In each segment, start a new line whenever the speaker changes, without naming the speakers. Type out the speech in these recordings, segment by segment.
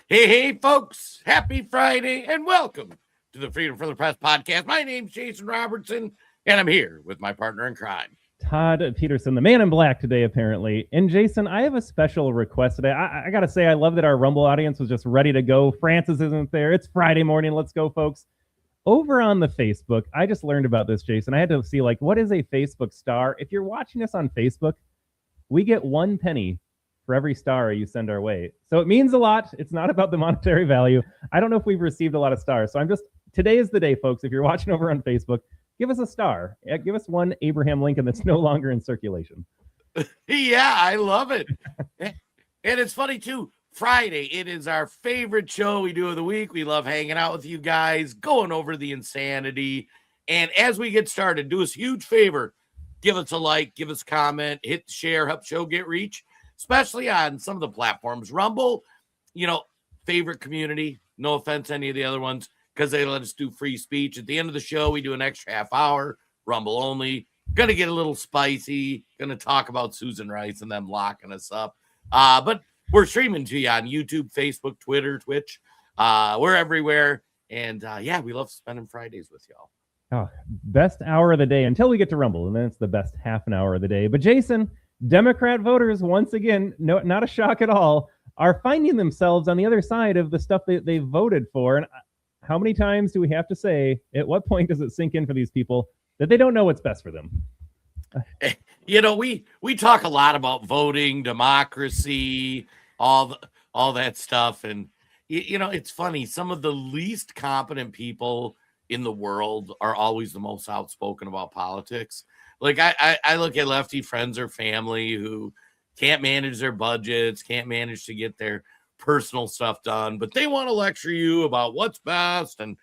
Hey, folks. Happy Friday and welcome to the Freedom from the Press podcast. My name's Jason Robertson, and I'm here with my partner in crime,
Todd Peterson, the man in black today, apparently. And Jason, I have a special request today. I got to say, I love that our Rumble audience was just ready to go. Francis isn't there. It's Friday morning. Let's go, folks. Over on the Facebook, I just learned about this, Jason. I had to see, what is a Facebook star? If you're watching us on Facebook, we get 1 penny for every star you send our way. So it means a lot. It's not about the monetary value. I don't know if we've received a lot of stars. So today is the day, folks. If you're watching over on Facebook, give us a star. Give us one Abraham Lincoln that's no longer in circulation.
Yeah, I love it. And it's funny, too. Friday, it is our favorite show we do of the week. We love hanging out with you guys, going over the insanity. And as we get started, do us a huge favor. Give us a like, give us a comment, hit the share, help show get reach, especially on some of the platforms. Rumble, favorite community. No offense to any of the other ones, because they let us do free speech. At the end of the show, we do an extra half hour, Rumble only. Going to get a little spicy. Going to talk about Susan Rice and them locking us up. But we're streaming to you on YouTube, Facebook, Twitter, Twitch. We're everywhere. And, we love spending Fridays with y'all.
Oh, best hour of the day until we get to Rumble, and then it's the best half an hour of the day. But Jason, Democrat voters, once again, no, not a shock at all, are finding themselves on the other side of the stuff that they voted for. And how many times do we have to say, at what point does it sink in for these people that they don't know what's best for them?
We talk a lot about voting, democracy, all that stuff. And, it's funny. Some of the least competent people in the world are always the most outspoken about politics. Like I look at lefty friends or family who can't manage their budgets, can't manage to get their personal stuff done, but they want to lecture you about what's best. And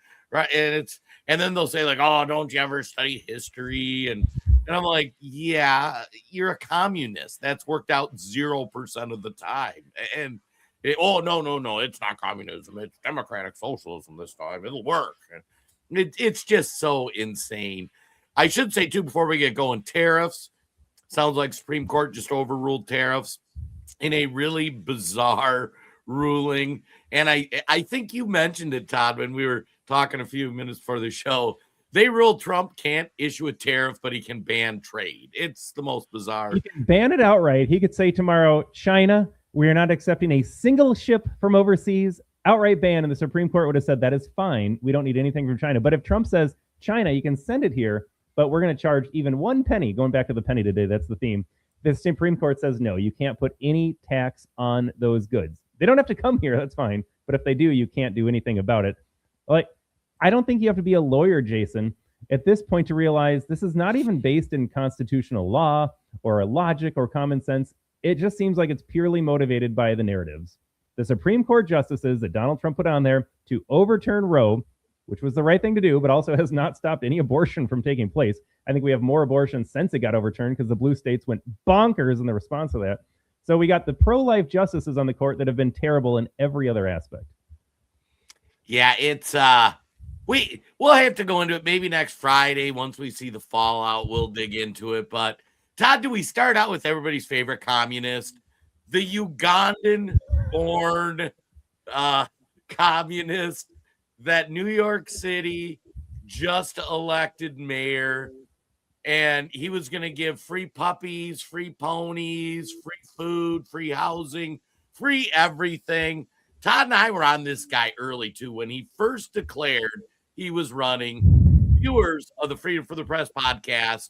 then they'll say oh, don't you ever study history? And I'm like, yeah, you're a communist. That's worked out 0% of the time. And no, it's not communism. It's democratic socialism this time. It'll work. It's just so insane. I should say, too, before we get going, tariffs. Sounds like Supreme Court just overruled tariffs in a really bizarre ruling. And I think you mentioned it, Todd, when we were talking a few minutes before the show. They ruled Trump can't issue a tariff, but he can ban trade. It's the most bizarre.
He can ban it outright. He could say tomorrow, China, we are not accepting a single ship from overseas. Outright ban, and the Supreme Court would have said that is fine. We don't need anything from China. But if Trump says, China, you can send it here, but we're going to charge even 1 penny, going back to the penny today, that's the theme. The Supreme Court says, no, you can't put any tax on those goods. They don't have to come here, that's fine. But if they do, you can't do anything about it. I don't think you have to be a lawyer, Jason, at this point to realize this is not even based in constitutional law or logic or common sense. It just seems like it's purely motivated by the narratives. The Supreme Court justices that Donald Trump put on there to overturn Roe, which was the right thing to do, but also has not stopped any abortion from taking place. I think we have more abortions since it got overturned because the blue states went bonkers in the response to that. So we got the pro-life justices on the court that have been terrible in every other aspect.
Yeah, it's we'll have to go into it maybe next Friday. Once we see the fallout, we'll dig into it. But Todd, do we start out with everybody's favorite communist, the Ugandan-born communist that New York City just elected mayor, and he was going to give free puppies, free ponies, free food, free housing, free everything. Todd and I were on this guy early, too. When he first declared he was running, viewers of the Freedom for the Press podcast,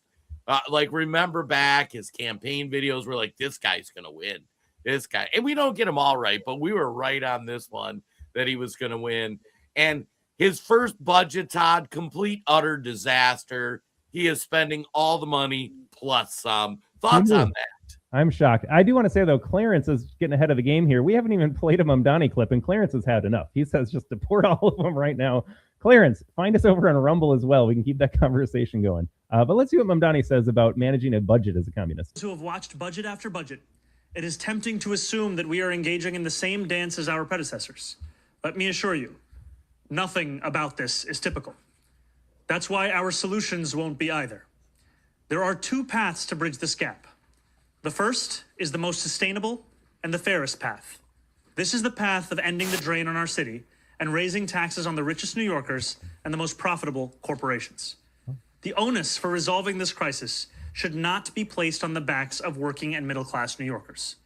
remember back, his campaign videos were like, this guy's going to win. This guy. And we don't get them all right, but we were right on this one that he was going to win. And his first budget, Todd, complete, utter disaster. He is spending all the money plus some. Thoughts on that?
I'm shocked. I do want to say, though, Clarence is getting ahead of the game here. We haven't even played a Mamdani clip, and Clarence has had enough. He says just to pour all of them right now. Clarence, find us over on Rumble as well. We can keep that conversation going. But let's see what Mamdani says about managing a budget as a communist.
Who have watched budget after budget, it is tempting to assume that we are engaging in the same dance as our predecessors. Let me assure you, nothing about this is typical. That's why our solutions won't be either. There are 2 paths to bridge this gap. The first is the most sustainable and the fairest path. This is the path of ending the drain on our city and raising taxes on the richest New Yorkers and the most profitable corporations. The onus for resolving this crisis should not be placed on the backs of working and middle-class New Yorkers.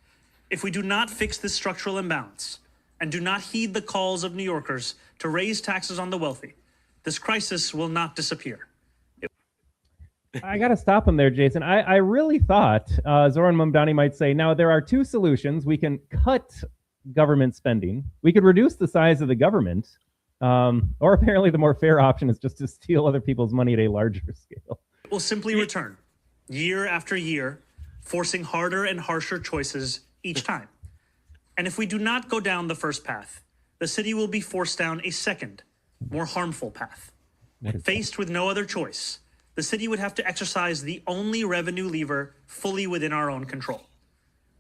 If we do not fix this structural imbalance and do not heed the calls of New Yorkers to raise taxes on the wealthy, this crisis will not disappear.
I got to stop him there, Jason. I really thought Zoran Mamdani might say, now there are two solutions. We can cut government spending. We could reduce the size of the government. Or apparently the more fair option is just to steal other people's money at a larger scale.
It will simply return year after year, forcing harder and harsher choices each time. And if we do not go down the first path, the city will be forced down a second, more harmful path. Faced with no other choice, the city would have to exercise the only revenue lever fully within our own control.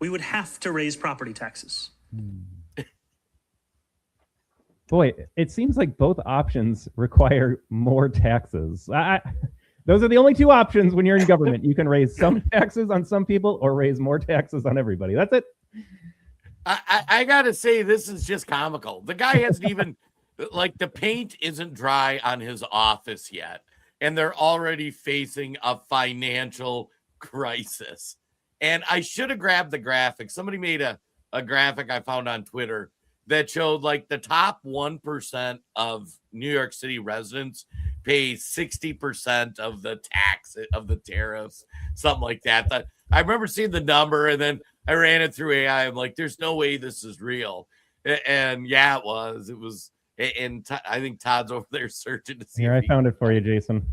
We would have to raise property taxes.
Boy, it seems like both options require more taxes. Those are the only two options when you're in government. You can raise some taxes on some people or raise more taxes on everybody. That's it.
I gotta say, this is just comical. The guy hasn't even, like, the paint isn't dry on his office yet, and they're already facing a financial crisis. And I should have grabbed the graphic. Somebody made a graphic I found on Twitter that showed, like, the top 1% of New York City residents pay 60% of the tax of the tariffs, something like that. I remember seeing the number, and then I ran it through AI. I'm like, there's no way this is real. And yeah, it was. It was. And I think Todd's over there searching to see.
Here, I found it for you, Jason.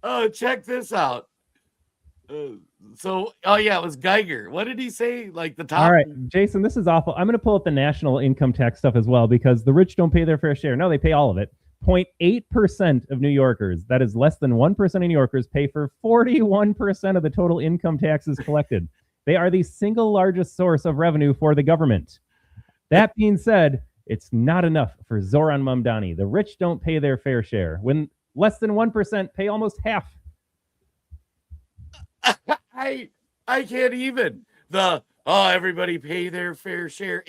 Oh, check this out. Oh yeah, it was Geiger. What did he say? Like the top.
All right, Jason, this is awful. I'm going to pull up the national income tax stuff as well, because the rich don't pay their fair share. No, they pay all of it. 0.8% of New Yorkers, that is less than 1% of New Yorkers, pay for 41% of the total income taxes collected. They are the single largest source of revenue for the government. That being said, it's not enough for Zoran Mamdani. The rich don't pay their fair share, when less than 1% pay almost half.
I can't even. Everybody pay their fair share.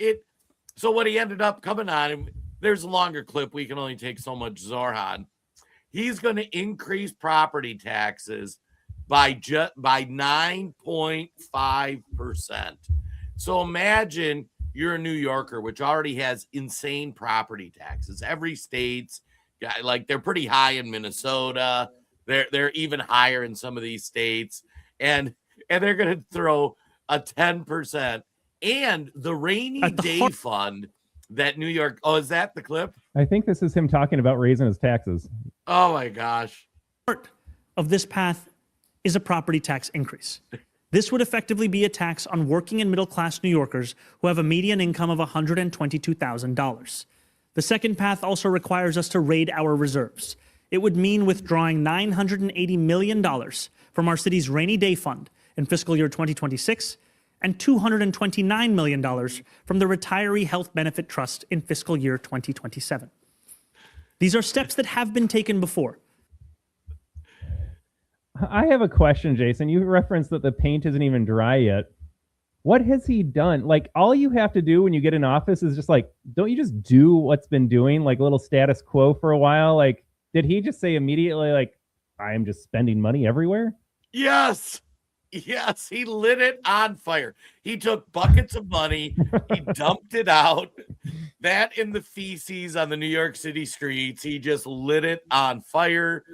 So what he ended up coming on, there's a longer clip. We can only take so much Zoran. He's going to increase property taxes by 9.5%. So imagine you're a New Yorker, which already has insane property taxes. Every state's like, they're pretty high in Minnesota. They're even higher in some of these states. And they're going to throw a 10%. And the rainy day fund that New York. Oh, is that the clip?
I think this is him talking about raising his taxes.
Oh, my gosh.
Part of this path is a property tax increase. This would effectively be a tax on working and middle-class New Yorkers who have a median income of $122,000. The second path also requires us to raid our reserves. It would mean withdrawing $980 million from our city's rainy day fund in fiscal year 2026 and $229 million from the Retiree Health Benefit Trust in fiscal year 2027. These are steps that have been taken before.
I have a question, Jason. You referenced that the paint isn't even dry yet. What has he done? Like, all you have to do when you get in office is just like, don't you just do what's been doing, like a little status quo for a while? Like, did he just say immediately, like, I am just spending money everywhere?
Yes. Yes, he lit it on fire. He took buckets of money, he dumped it out, that in the feces on the New York City streets. He just lit it on fire.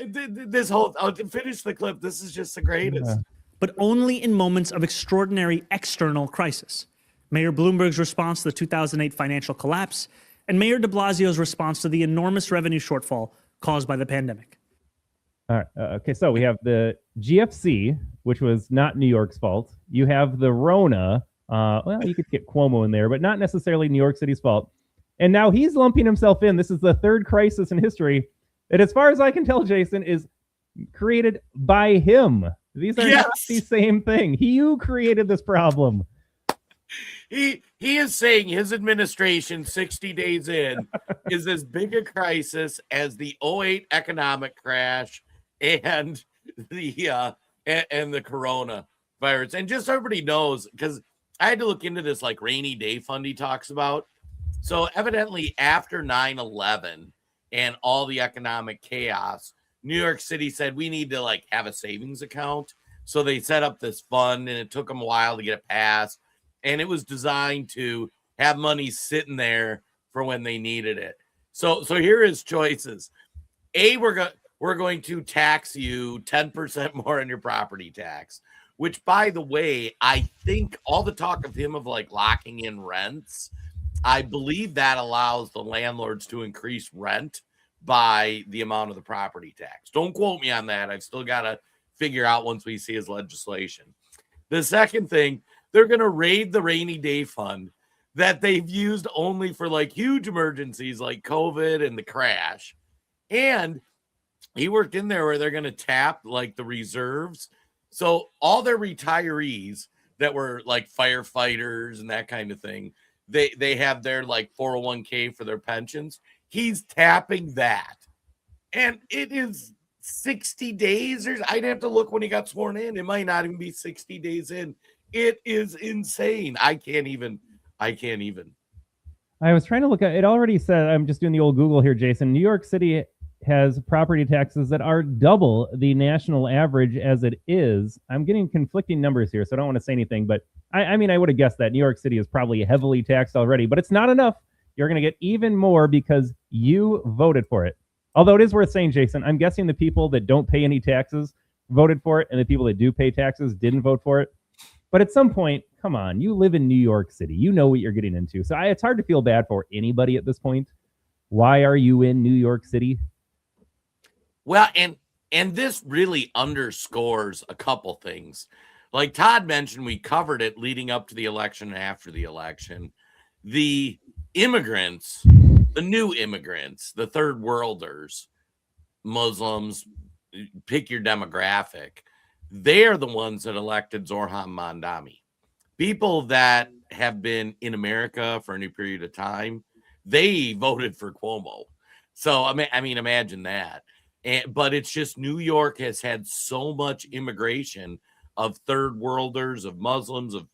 This whole, to finish the clip, this is just the greatest.
Yeah.
But only in moments of extraordinary external crisis. Mayor Bloomberg's response to the 2008 financial collapse, and Mayor de Blasio's response to the enormous revenue shortfall caused by the pandemic.
All right. Okay, so we have the GFC, which was not New York's fault. You have the Rona. Well, you could get Cuomo in there, but not necessarily New York City's fault. And now he's lumping himself in. This is the third crisis in history that, as far as I can tell, Jason, is created by him. These are not the same thing. You created this problem.
He is saying his administration, 60 days in, is as big a crisis as the 2008 economic crash and the coronavirus. And just so everybody knows, because I had to look into this like rainy day fund he talks about. So evidently after 9/11 and all the economic chaos, New York City said we need to like have a savings account. So they set up this fund and it took them a while to get it passed. And it was designed to have money sitting there for when they needed it. So here is choices. A, we're going to tax you 10% more on your property tax, which by the way, I think all the talk of him of like locking in rents, I believe that allows the landlords to increase rent by the amount of the property tax. Don't quote me on that. I've still got to figure out once we see his legislation. The second thing, they're going to raid the rainy day fund that they've used only for like huge emergencies like COVID and the crash. And he worked in there where they're going to tap like the reserves. So all their retirees that were like firefighters and that kind of thing, they have their like 401k for their pensions. He's tapping that. And it is 60 days. I'd have to look when he got sworn in. It might not even be 60 days in. It is insane. I can't even.
I was trying to look at it. Already said, I'm just doing the old Google here, Jason. New York City has property taxes that are double the national average as it is. I'm getting conflicting numbers here, so I don't want to say anything, but I mean, I would have guessed that New York City is probably heavily taxed already, but it's not enough. You're going to get even more because you voted for it. Although it is worth saying, Jason, I'm guessing the people that don't pay any taxes voted for it, and the people that do pay taxes didn't vote for it. But at some point, come on, you live in New York City. You know what you're getting into. So it's hard to feel bad for anybody at this point. Why are you in New York City?
Well, and this really underscores a couple things. Like Todd mentioned, we covered it leading up to the election and after the election. The immigrants, the new immigrants, the third worlders, Muslims, pick your demographic, they're the ones that elected Zoran Mondami. People that have been in America for any period of time, they voted for Cuomo. So, I mean, imagine that. But it's just New York has had so much immigration of third worlders, of Muslims, of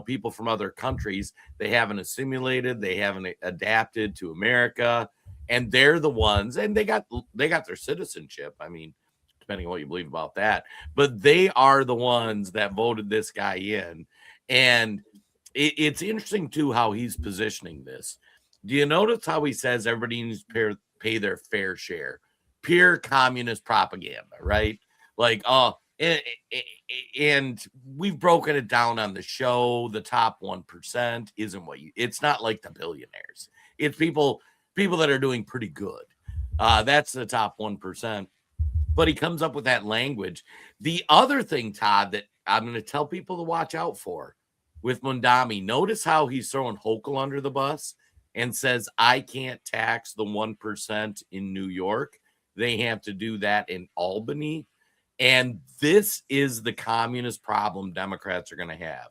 people from other countries. They haven't assimilated, they haven't adapted to America, and they're the ones, and they got their citizenship. I mean, depending on what you believe about that, but they are the ones that voted this guy in. And it's interesting too how he's positioning this. Do you notice how he says everybody needs to pay their fair share? Pure communist propaganda, right? Like, and we've broken it down on the show. The top 1% isn't it's not like the billionaires. It's people that are doing pretty good. That's the top 1%. But he comes up with that language. The other thing, Todd, that I'm going to tell people to watch out for with Mondami, notice how he's throwing Hochul under the bus and says, I can't tax the 1% in New York. They have to do that in Albany. And this is the communist problem Democrats are going to have.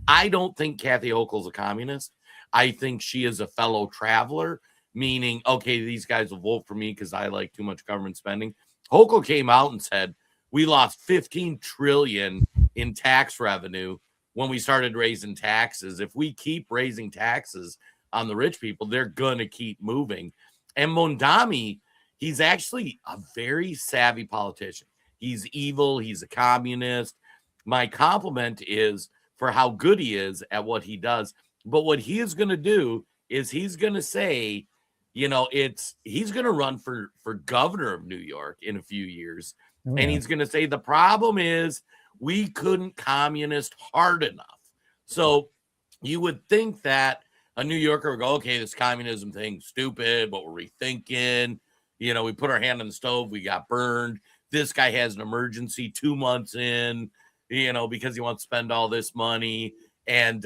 I don't think Kathy Hochul's a communist. I think she is a fellow traveler, meaning, okay, these guys will vote for me because I like too much government spending. Hochul came out and said, we lost $15 trillion in tax revenue when we started raising taxes. If we keep raising taxes on the rich people, they're going to keep moving. And Mondami, he's actually a very savvy politician. He's evil. He's a communist. My compliment is for how good he is at what he does. But what he is going to do is he's going to say, he's going to run for governor of New York in a few years. Oh, yeah. And he's going to say the problem is we couldn't communist hard enough. So you would think that a New Yorker would go, okay, this communism thing's stupid. What were we thinking? We put our hand on the stove. We got burned. This guy has an emergency 2 months in, because he wants to spend all this money. And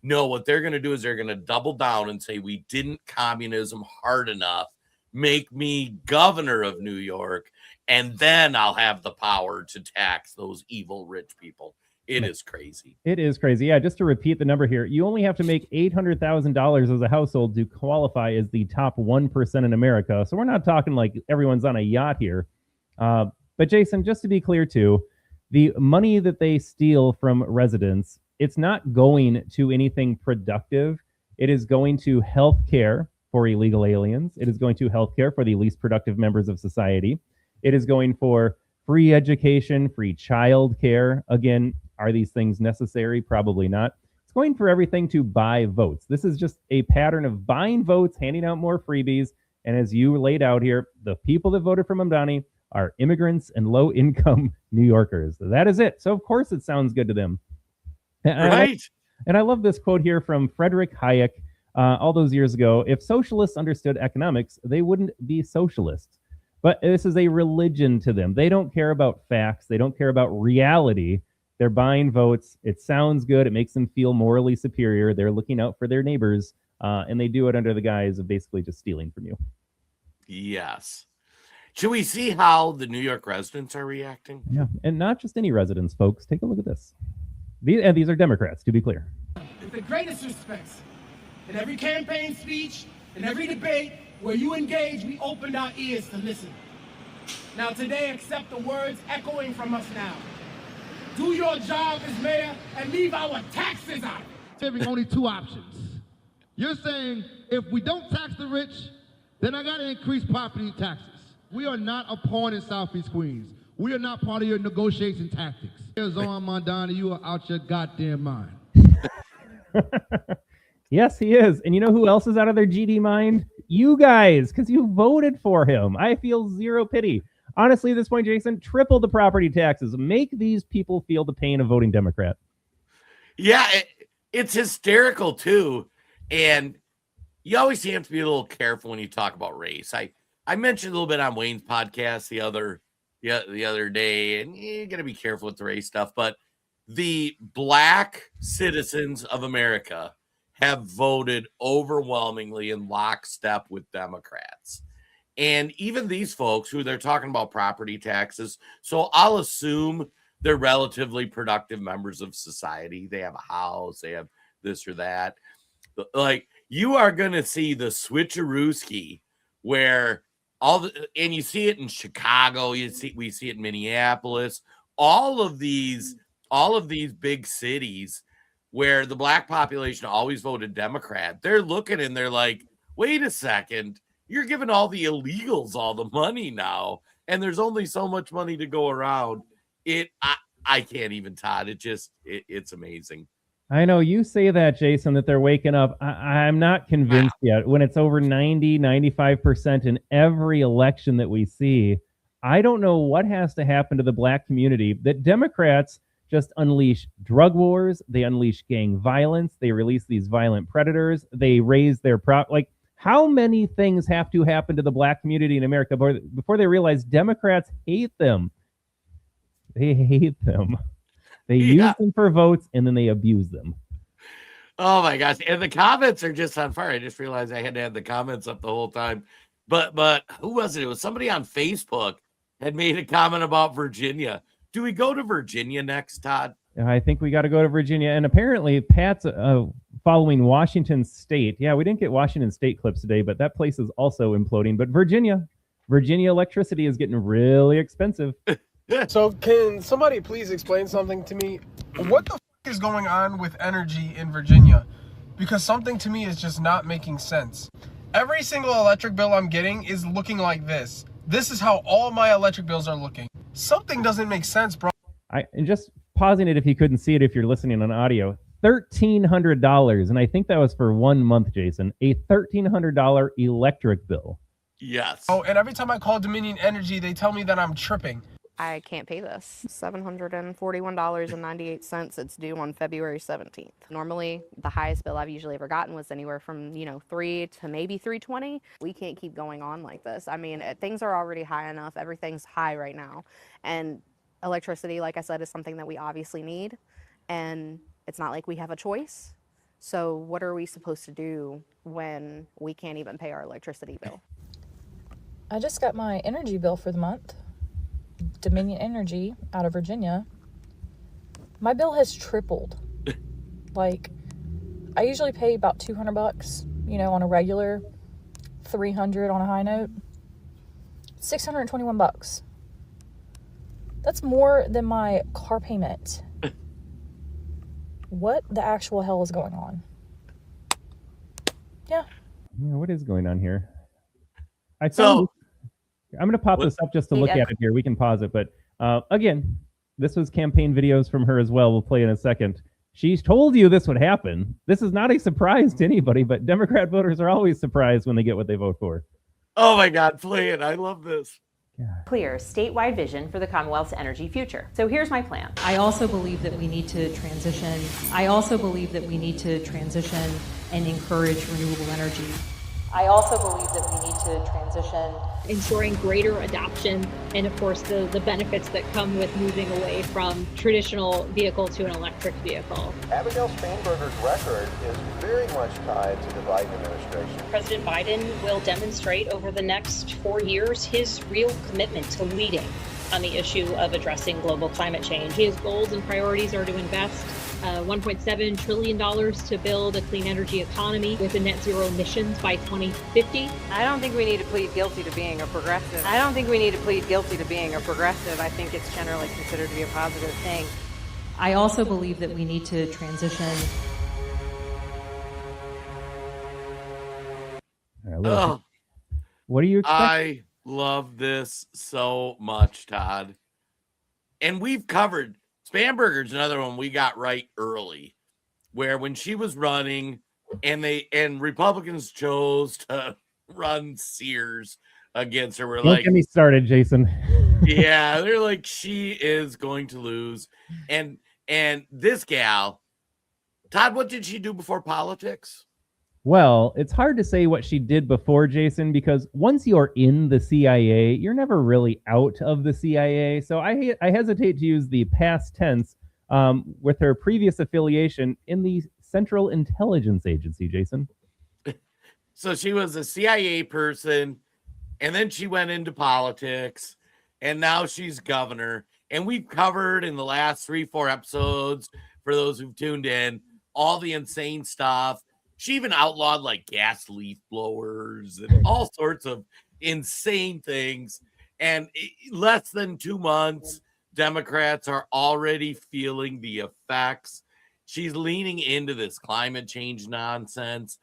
no, what they're going to do is they're going to double down and say, we didn't communism hard enough. Make me governor of New York, and then I'll have the power to tax those evil rich people. It is crazy.
It is crazy. Yeah, just to repeat the number here, you only have to make $800,000 as a household to qualify as the top 1% in America. So we're not talking like everyone's on a yacht here. But Jason, just to be clear too, the money that they steal from residents it's not going to anything productive. It is going to health care for illegal aliens. It is going to health care for the least productive members of society. It is going for free education, free child care. Again, are these things necessary? Probably not. It's going for everything to buy votes. This is just a pattern of buying votes, handing out more freebies. And as you laid out here, the people that voted for Mamdani are immigrants and low-income New Yorkers. That is it. So of course it sounds good to them.
Right.
And I love this quote here from Frederick Hayek all those years ago. If socialists understood economics, they wouldn't be socialists. But this is a religion to them. They don't care about facts. They don't care about reality. They're buying votes. It sounds good. It makes them feel morally superior. They're looking out for their neighbors. And they do it under the guise of basically just stealing from you.
Yes. Should we see how the New York residents are reacting?
Yeah. And not just any residents, folks. Take a look at this. These are Democrats, to be clear.
With the greatest respects, in every campaign speech, in every debate where you engage, we opened our ears to listen. Now today, accept the words echoing from us now. Do your job as mayor and leave our taxes out.
Giving only two options. You're saying if we don't tax the rich, then I got to increase property taxes. We are not a pawn in Southeast Queens. We are not part of your negotiation tactics. Zohan Mamdani, you are out your goddamn mind.
Yes, he is. And you know who else is out of their GD mind? You guys, because you voted for him. I feel zero pity. Honestly, at this point, Jason, triple the property taxes. Make these people feel the pain of voting Democrat.
Yeah, it's hysterical, too. And you always have to be a little careful when you talk about race. I mentioned a little bit on Wayne's podcast the other day, and you got to be careful with the race stuff. But the black citizens of America have voted overwhelmingly in lockstep with Democrats. And even these folks who they're talking about property taxes, so I'll assume they're relatively productive members of society. They have a house, they have this or that. Like, you are going to see the switcherooski where and you see it in Chicago, we see it in Minneapolis, all of these big cities where the black population always voted Democrat. They're looking and they're like, wait a second, you're giving all the illegals all the money now, and there's only so much money to go around. I can't even, Todd. It's amazing.
I know you say that, Jason, that they're waking up. I'm not convinced yet. When it's over 90, 95% in every election that we see, I don't know what has to happen to the black community that Democrats just unleash drug wars. They unleash gang violence. They release these violent predators. They raise their how many things have to happen to the black community in America before they realize Democrats hate them? They hate them. They use them for votes, and then they abuse them.
Oh, my gosh. And the comments are just on fire. I just realized I had to have the comments up the whole time. But who was it? It was somebody on Facebook had made a comment about Virginia. Do we go to Virginia next, Todd?
I think we got to go to Virginia. And apparently, Pat's following Washington State. Yeah, we didn't get Washington State clips today, but that place is also imploding. But Virginia electricity is getting really expensive.
So can somebody please explain something to me? What the is going on with energy in Virginia? Because something to me is just not making sense. Every single electric bill I'm getting is looking like this. This is how all my electric bills are looking. Something doesn't make sense, bro.
And just pausing it if you couldn't see it, if you're listening on audio, $1,300. And I think that was for 1 month, Jason, a $1,300 electric bill.
Yes.
Oh, and every time I call Dominion Energy, they tell me that I'm tripping.
I can't pay this. $741.98. It's due on February 17th. Normally, the highest bill I've usually ever gotten was anywhere from, $3 to maybe $320. We can't keep going on like this. I mean, things are already high enough. Everything's high right now. And electricity, like I said, is something that we obviously need. And it's not like we have a choice. So what are we supposed to do when we can't even pay our electricity bill?
I just got my energy bill for the month. Dominion Energy out of Virginia. My bill has tripled. Like, I usually pay about $200, on a regular, $300 on a high note. $621. That's more than my car payment. What the actual hell is going on? Yeah.
What is going on here? I'm
So
going to pop this up just to look at it here. We can pause it, but again, this was campaign videos from her as well. We'll play in a second. She's told you this would happen. This is not a surprise to anybody, but Democrat voters are always surprised when they get what they vote for.
oh my God, play it. I love this.
Clear statewide vision for the Commonwealth's energy future. So here's my plan.
I also believe that we need to transition. And encourage renewable energy.
I also believe that we need to transition.
Ensuring greater adoption and, of course, the benefits that come with moving away from traditional vehicle to an electric vehicle.
Abigail Spanberger's record is very much tied to the Biden administration.
President Biden will demonstrate over the next 4 years his real commitment to leading on the issue of addressing global climate change. His goals and priorities are to invest $1.7 trillion to build a clean energy economy with a net zero emissions by 2050.
I don't think we need to plead guilty to being a progressive. I think it's generally considered to be a positive thing.
I also believe that we need to transition.
Oh,
what do you expect?
I love this so much, Todd. And we've covered Spanberger's another one we got right early, where when she was running and Republicans chose to run Sears against her,
Don't get me started, Jason.
yeah, they're like, she is going to lose. And this gal, Todd, what did she do before politics?
Well, it's hard to say what she did before, Jason, because once you're in the CIA, you're never really out of the CIA. So I hesitate to use the past tense with her previous affiliation in the Central Intelligence Agency, Jason.
So she was a CIA person, and then she went into politics, and now she's governor. And we've covered in the last 3-4 episodes, for those who've tuned in, all the insane stuff. She even outlawed like gas leaf blowers and all sorts of insane things. And less than 2 months, Democrats are already feeling the effects. She's leaning into this climate change nonsense.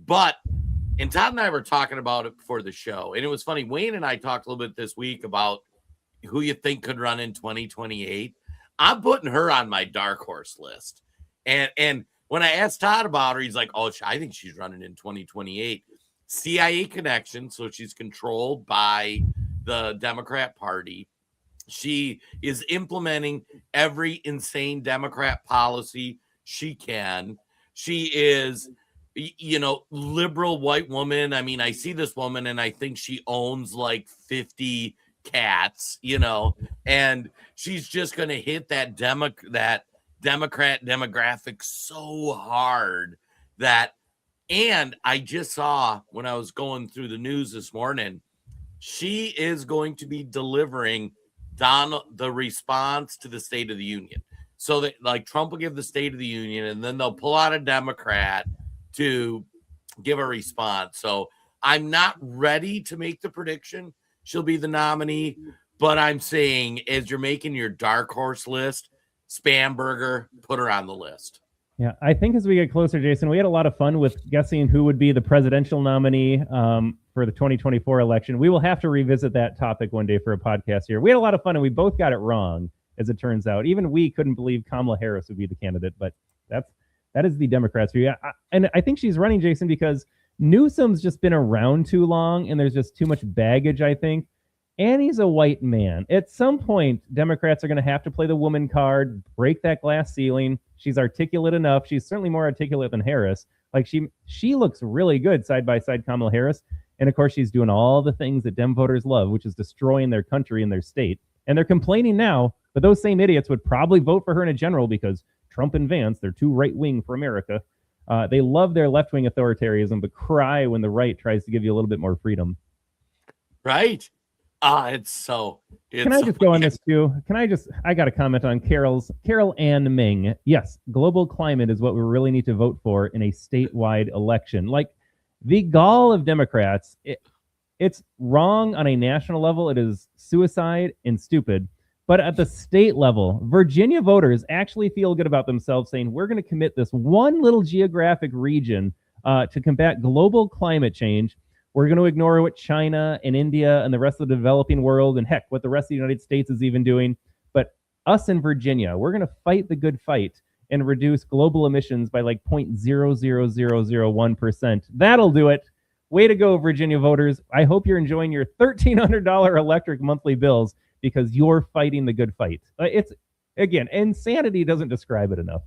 And Todd and I were talking about it before the show. And it was funny. Wayne and I talked a little bit this week about who you think could run in 2028. I'm putting her on my dark horse list. And when I asked Todd about her, he's like, oh, I think she's running in 2028. CIA connection, so she's controlled by the Democrat Party. She is implementing every insane Democrat policy she can. She is, liberal white woman. I mean, I see this woman and I think she owns like 50 cats, and she's just going to hit that Democrat demographic so hard and I just saw when I was going through the news this morning, she is going to be delivering the response to the State of the Union. So that like Trump will give the State of the Union and then they'll pull out a Democrat to give a response. So I'm not ready to make the prediction she'll be the nominee, but I'm saying as you're making your dark horse list, Spanberger, put her on the list.
Yeah, I think as we get closer, Jason, we had a lot of fun with guessing who would be the presidential nominee for the 2024 election. We will have to revisit that topic one day for a podcast here. We had a lot of fun and we both got it wrong, as it turns out. Even we couldn't believe Kamala Harris would be the candidate, but that is the Democrats' view. And I think she's running, Jason, because Newsom's just been around too long and there's just too much baggage, I think. And he's a white man. At some point, Democrats are going to have to play the woman card, break that glass ceiling. She's articulate enough. She's certainly more articulate than Harris. Like she looks really good side by side, Kamala Harris. And of course, she's doing all the things that Dem voters love, which is destroying their country and their state. And they're complaining now, but those same idiots would probably vote for her in a general because Trump and Vance, they're too right wing for America. They love their left wing authoritarianism, but cry when the right tries to give you a little bit more freedom.
Right. Can
I just go on this too? I got to comment on Carol Ann Ming. Yes, global climate is what we really need to vote for in a statewide election. Like the gall of Democrats, it's wrong on a national level. It is suicide and stupid. But at the state level, Virginia voters actually feel good about themselves, saying we're going to commit this one little geographic region to combat global climate change. We're going to ignore what China and India and the rest of the developing world, and heck, what the rest of the United States is even doing. But us in Virginia, we're going to fight the good fight and reduce global emissions by like 0.00001%. That'll do it. Way to go, Virginia voters. I hope you're enjoying your $1,300 electric monthly bills because you're fighting the good fight. It's, again, insanity doesn't describe it enough.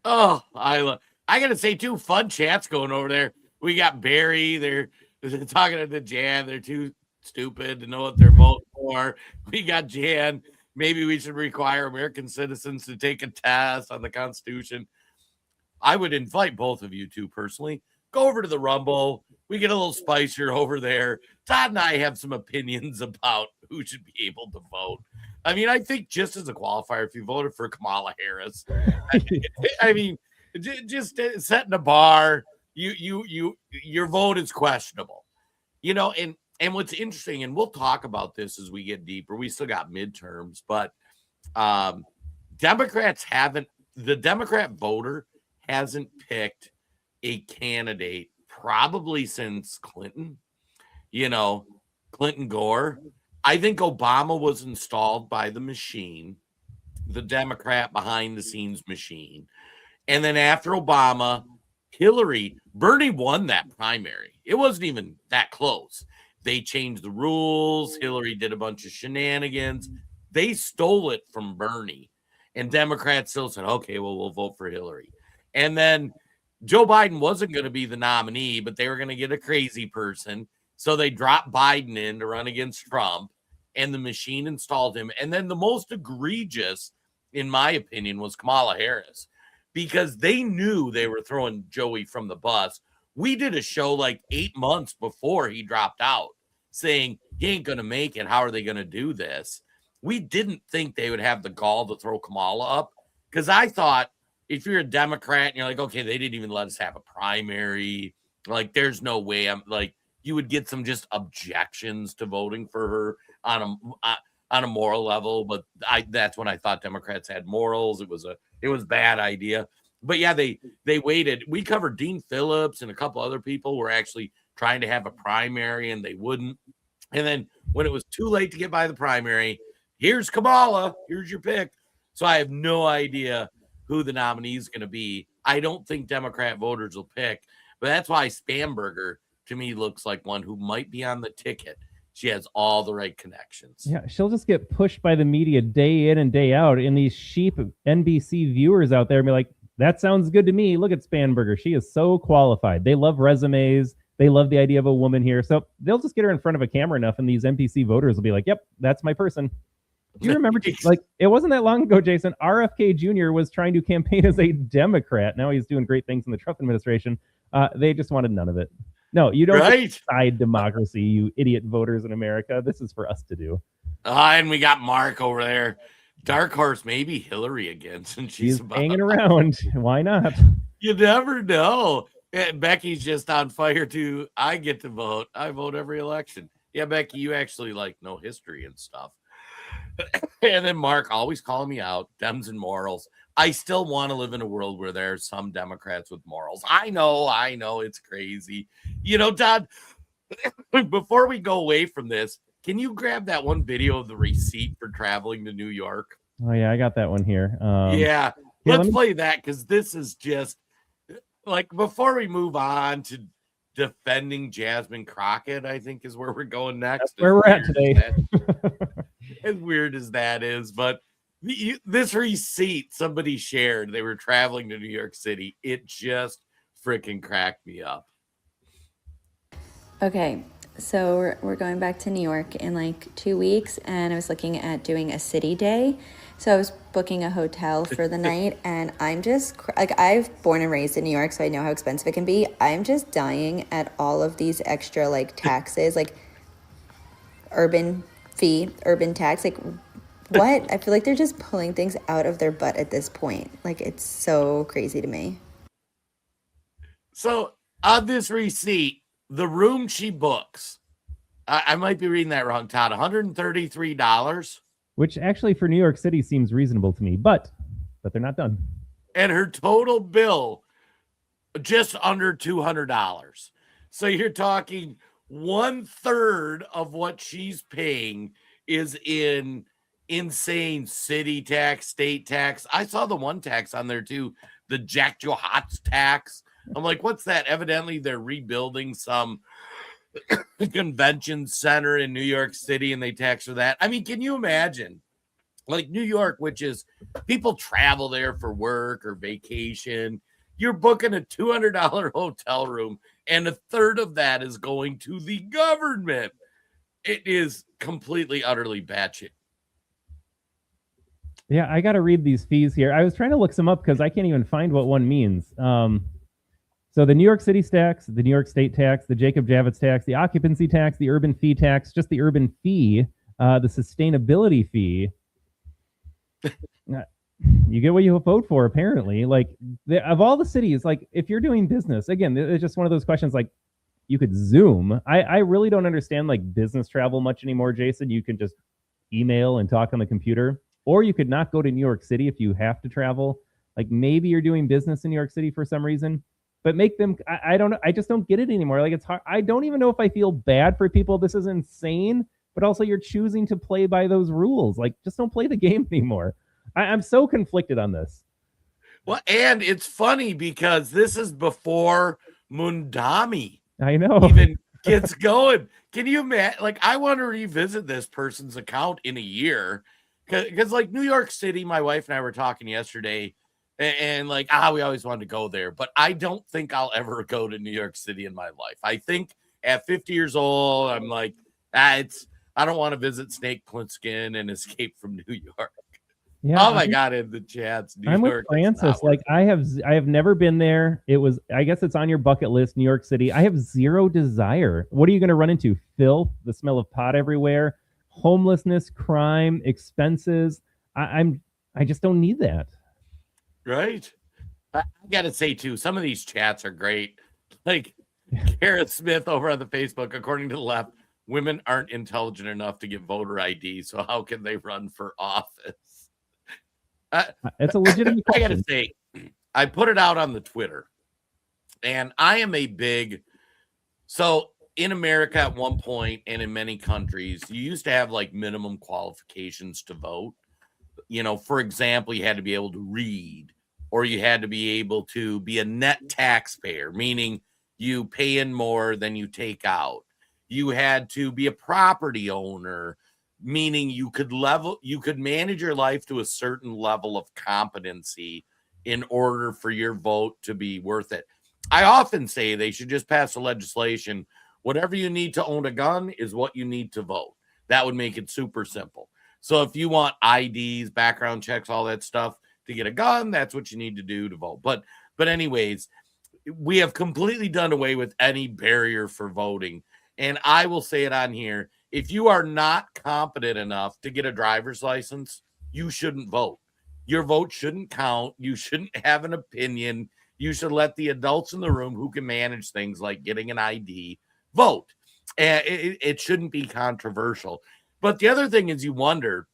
Oh, I got to say, too, fun chats going over there. We got Barry. They're talking to the Jan. They're too stupid to know what they're voting for. We got Jan. Maybe we should require American citizens to take a test on the Constitution. I would invite both of you two personally. Go over to the Rumble. We get a little spicier over there. Todd and I have some opinions about who should be able to vote. I mean, I think just as a qualifier, if you voted for Kamala Harris, I mean, just setting a bar, your vote is questionable. You know, and what's interesting, and we'll talk about this as we get deeper. We still got midterms, but the Democrat voter hasn't picked a candidate probably since Clinton, Clinton Gore. I think Obama was installed by the machine, the Democrat behind the scenes machine. And then after Obama, Bernie won that primary. It wasn't even that close. They changed the rules. Hillary did a bunch of shenanigans. They stole it from Bernie. And Democrats still said, okay, well, we'll vote for Hillary. And then Joe Biden wasn't going to be the nominee, but they were going to get a crazy person. So they dropped Biden in to run against Trump, and the machine installed him. And then the most egregious, in my opinion, was Kamala Harris, because they knew they were throwing Joey from the bus. We did a show like 8 months before he dropped out saying he ain't going to make it. How are they going to do this? We didn't think they would have the gall to throw Kamala up, because I thought if you're a Democrat and you're like, okay, they didn't even let us have a primary, like there's no way you would get some just objections to voting for her on a moral level. But that's when I thought Democrats had morals. It was a bad idea. But yeah, they waited. We covered Dean Phillips and a couple other people were actually trying to have a primary and they wouldn't. And then when it was too late to get by the primary, here's Kamala, here's your pick. So I have no idea who the nominee is going to be. I don't think Democrat voters will pick, but that's why Spamberger to me looks like one who might be on the ticket. She has all the right connections.
Yeah, she'll just get pushed by the media day in and day out, and these sheep NBC viewers out there and be like, that sounds good to me. Look at Spamberger. She is so qualified. They love resumes. They love the idea of a woman here. So they'll just get her in front of a camera enough, and these NBC voters will be like, yep, that's my person. Do you remember, like, it wasn't that long ago, Jason, RFK Jr. was trying to campaign as a Democrat. Now he's doing great things in the Trump administration. They just wanted none of it. No, you don't decide democracy, you idiot voters in America. This is for us to do.
And we got Mark over there. Dark horse, maybe Hillary again, since she's
hanging around. Why not?
You never know. Becky's just on fire too. I get to vote. I vote every election. Yeah, Becky, you actually know history and stuff. And then Mark always calling me out, Dems and morals. I still want to live in a world where there's some Democrats with morals. I know, it's crazy. Todd, before we go away from this, can you grab that one video of the receipt for traveling to New York?
Oh, yeah, I got that one here.
Let's play that, because this is just, before we move on to defending Jasmine Crockett, I think is where we're going next.
That's where we're at today.
As weird as that is, but this receipt somebody shared, they were traveling to New York City. It just freaking cracked me up.
Okay, so we're going back to New York in 2 weeks, and I was looking at doing a city day. So I was booking a hotel for the night, and I'm just I've born and raised in New York, so I know how expensive it can be. I'm just dying at all of these extra taxes, urban fee, urban tax. What? I feel like they're just pulling things out of their butt at this point. It's so crazy to me.
So on this receipt, the room she books, I might be reading that wrong, Todd, $133.
which actually for New York City seems reasonable to me, but they're not done.
And her total bill just under $200. So you're talking 1/3 of what she's paying is in insane city tax, state tax. I saw the one tax on there too, the Jack Johats tax. I'm like, what's that? Evidently, they're rebuilding some convention center in New York City and they tax for that. I mean, can you imagine? Like New York, which is people travel there for work or vacation. You're booking a $200 hotel room, and 1/3 of that is going to the government. It is completely, utterly batshit.
Yeah, I got to read these fees here. I was trying to look some up because I can't even find what one means. So the New York City tax, the New York State tax, the Jacob Javits tax, the occupancy tax, the urban fee tax, just the urban fee, the sustainability fee. You get what you vote for, apparently. Like, of all the cities, like, if you're doing business, again, it's just one of those questions, like, you could Zoom. I really don't understand, like, business travel much anymore, Jason. You can just email and talk on the computer, or you could not go to New York City if you have to travel. Like, maybe you're doing business in New York City for some reason, but make them, I don't know. I just don't get it anymore. Like, it's hard. I don't even know if I feel bad for people. This is insane, but also you're choosing to play by those rules. Like, just don't play the game anymore. I'm so conflicted on this.
Well, and it's funny because this is before Mundami
I know
even gets going. Can you imagine? Like, I want to revisit this person's account in a year because, like, New York City, my wife and I were talking yesterday, and like, we always wanted to go there, but I don't think I'll ever go to New York City in my life. I think at 50 years old, I'm like, I don't want to visit Snake Plissken and escape from New York.
Yeah,
oh my God, in the chats.
I'm with Francis. Like, I have never been there. It was, I guess it's on your bucket list, New York City. I have zero desire. What are you going to run into? Filth, the smell of pot everywhere, homelessness, crime, expenses. I just don't need that.
Right. I got to say too, some of these chats are great. Like Kara Smith over on the Facebook, according to the left, women aren't intelligent enough to get voter ID. So how can they run for office?
It's a legitimate question.
I gotta say, I put it out on the Twitter, and I am a big. So in America, at one point, and in many countries, you used to have like minimum qualifications to vote. You know, for example, you had to be able to read, or you had to be able to be a net taxpayer, meaning you pay in more than you take out. You had to be a property owner, meaning you could manage your life to a certain level of competency in order for your vote to be worth it. I often say they should just pass a legislation. Whatever you need to own a gun is what you need to vote. That would make it super simple. So if you want IDs, background checks, all that stuff to get a gun, that's what you need to do to vote. But anyways, we have completely done away with any barrier for voting. And I will say it on here. If you are not competent enough to get a driver's license, you shouldn't vote. Your vote shouldn't count. You shouldn't have an opinion. You should let the adults in the room who can manage things like getting an ID vote. And it shouldn't be controversial. But the other thing is you wonder,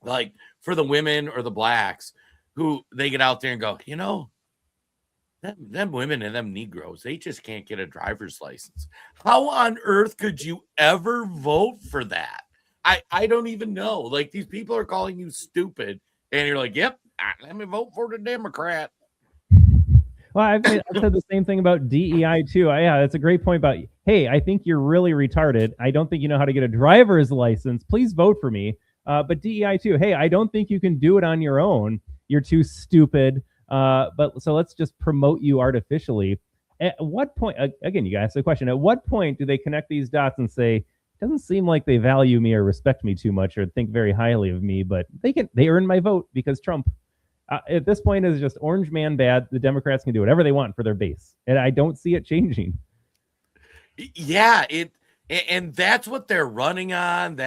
like for the women or the blacks who they get out there and go, you know, them women and them Negroes, they just can't get a driver's license. How on earth could you ever vote for that? I don't even know. Like, these people are calling you stupid, and you're like, yep, let me vote for the Democrat.
Well, I've said the same thing about DEI too. Yeah, that's a great point about, hey, I think you're really retarded. I don't think you know how to get a driver's license. Please vote for me. But DEI too. Hey, I don't think you can do it on your own. You're too stupid. But so let's just promote you artificially. At what point, again, you guys, the question, at what point do they connect these dots and say, it doesn't seem like they value me or respect me too much or think very highly of me, but they earn my vote because Trump. At this point, is just orange man bad. The Democrats can do whatever they want for their base, and I don't see it changing.
Yeah, and that's what they're running on.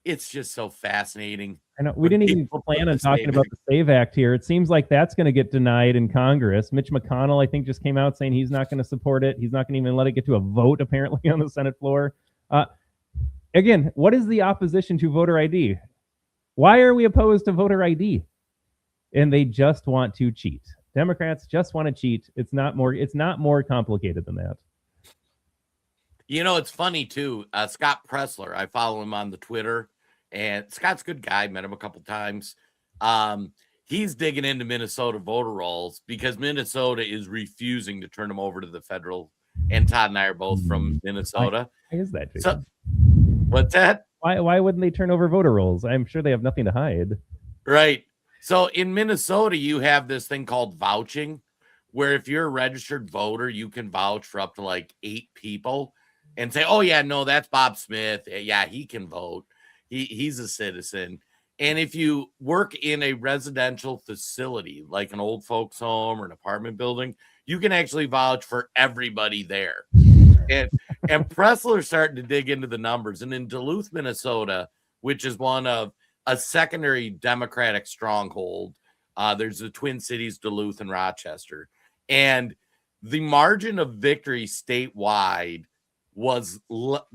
It's just so fascinating.
I know we didn't even plan on talking about the SAVE Act here. It seems like that's going to get denied in Congress. Mitch McConnell, I think, just came out saying he's not going to support it. He's not going to even let it get to a vote, apparently, on the Senate floor. Again, what is the opposition to voter ID? Why are we opposed to voter ID? And they just want to cheat. Democrats just want to cheat. It's not more complicated than that.
You know, it's funny too. Scott Pressler, I follow him on the Twitter, and Scott's a good guy. Met him a couple times. He's digging into Minnesota voter rolls because Minnesota is refusing to turn them over to the federal. And Todd and I are both from Minnesota.
Why is that, Jason?
So, what's that?
Why wouldn't they turn over voter rolls? I'm sure they have nothing to hide.
Right. So in Minnesota, you have this thing called vouching, where if you're a registered voter, you can vouch for up to like 8 people and say, oh, yeah, no, that's Bob Smith. Yeah, he can vote. He's a citizen. And if you work in a residential facility, like an old folks home or an apartment building, you can actually vouch for everybody there. And Pressler's starting to dig into the numbers. And in Duluth, Minnesota, which is one of a secondary Democratic stronghold, there's the Twin Cities, Duluth, and Rochester. And the margin of victory statewide was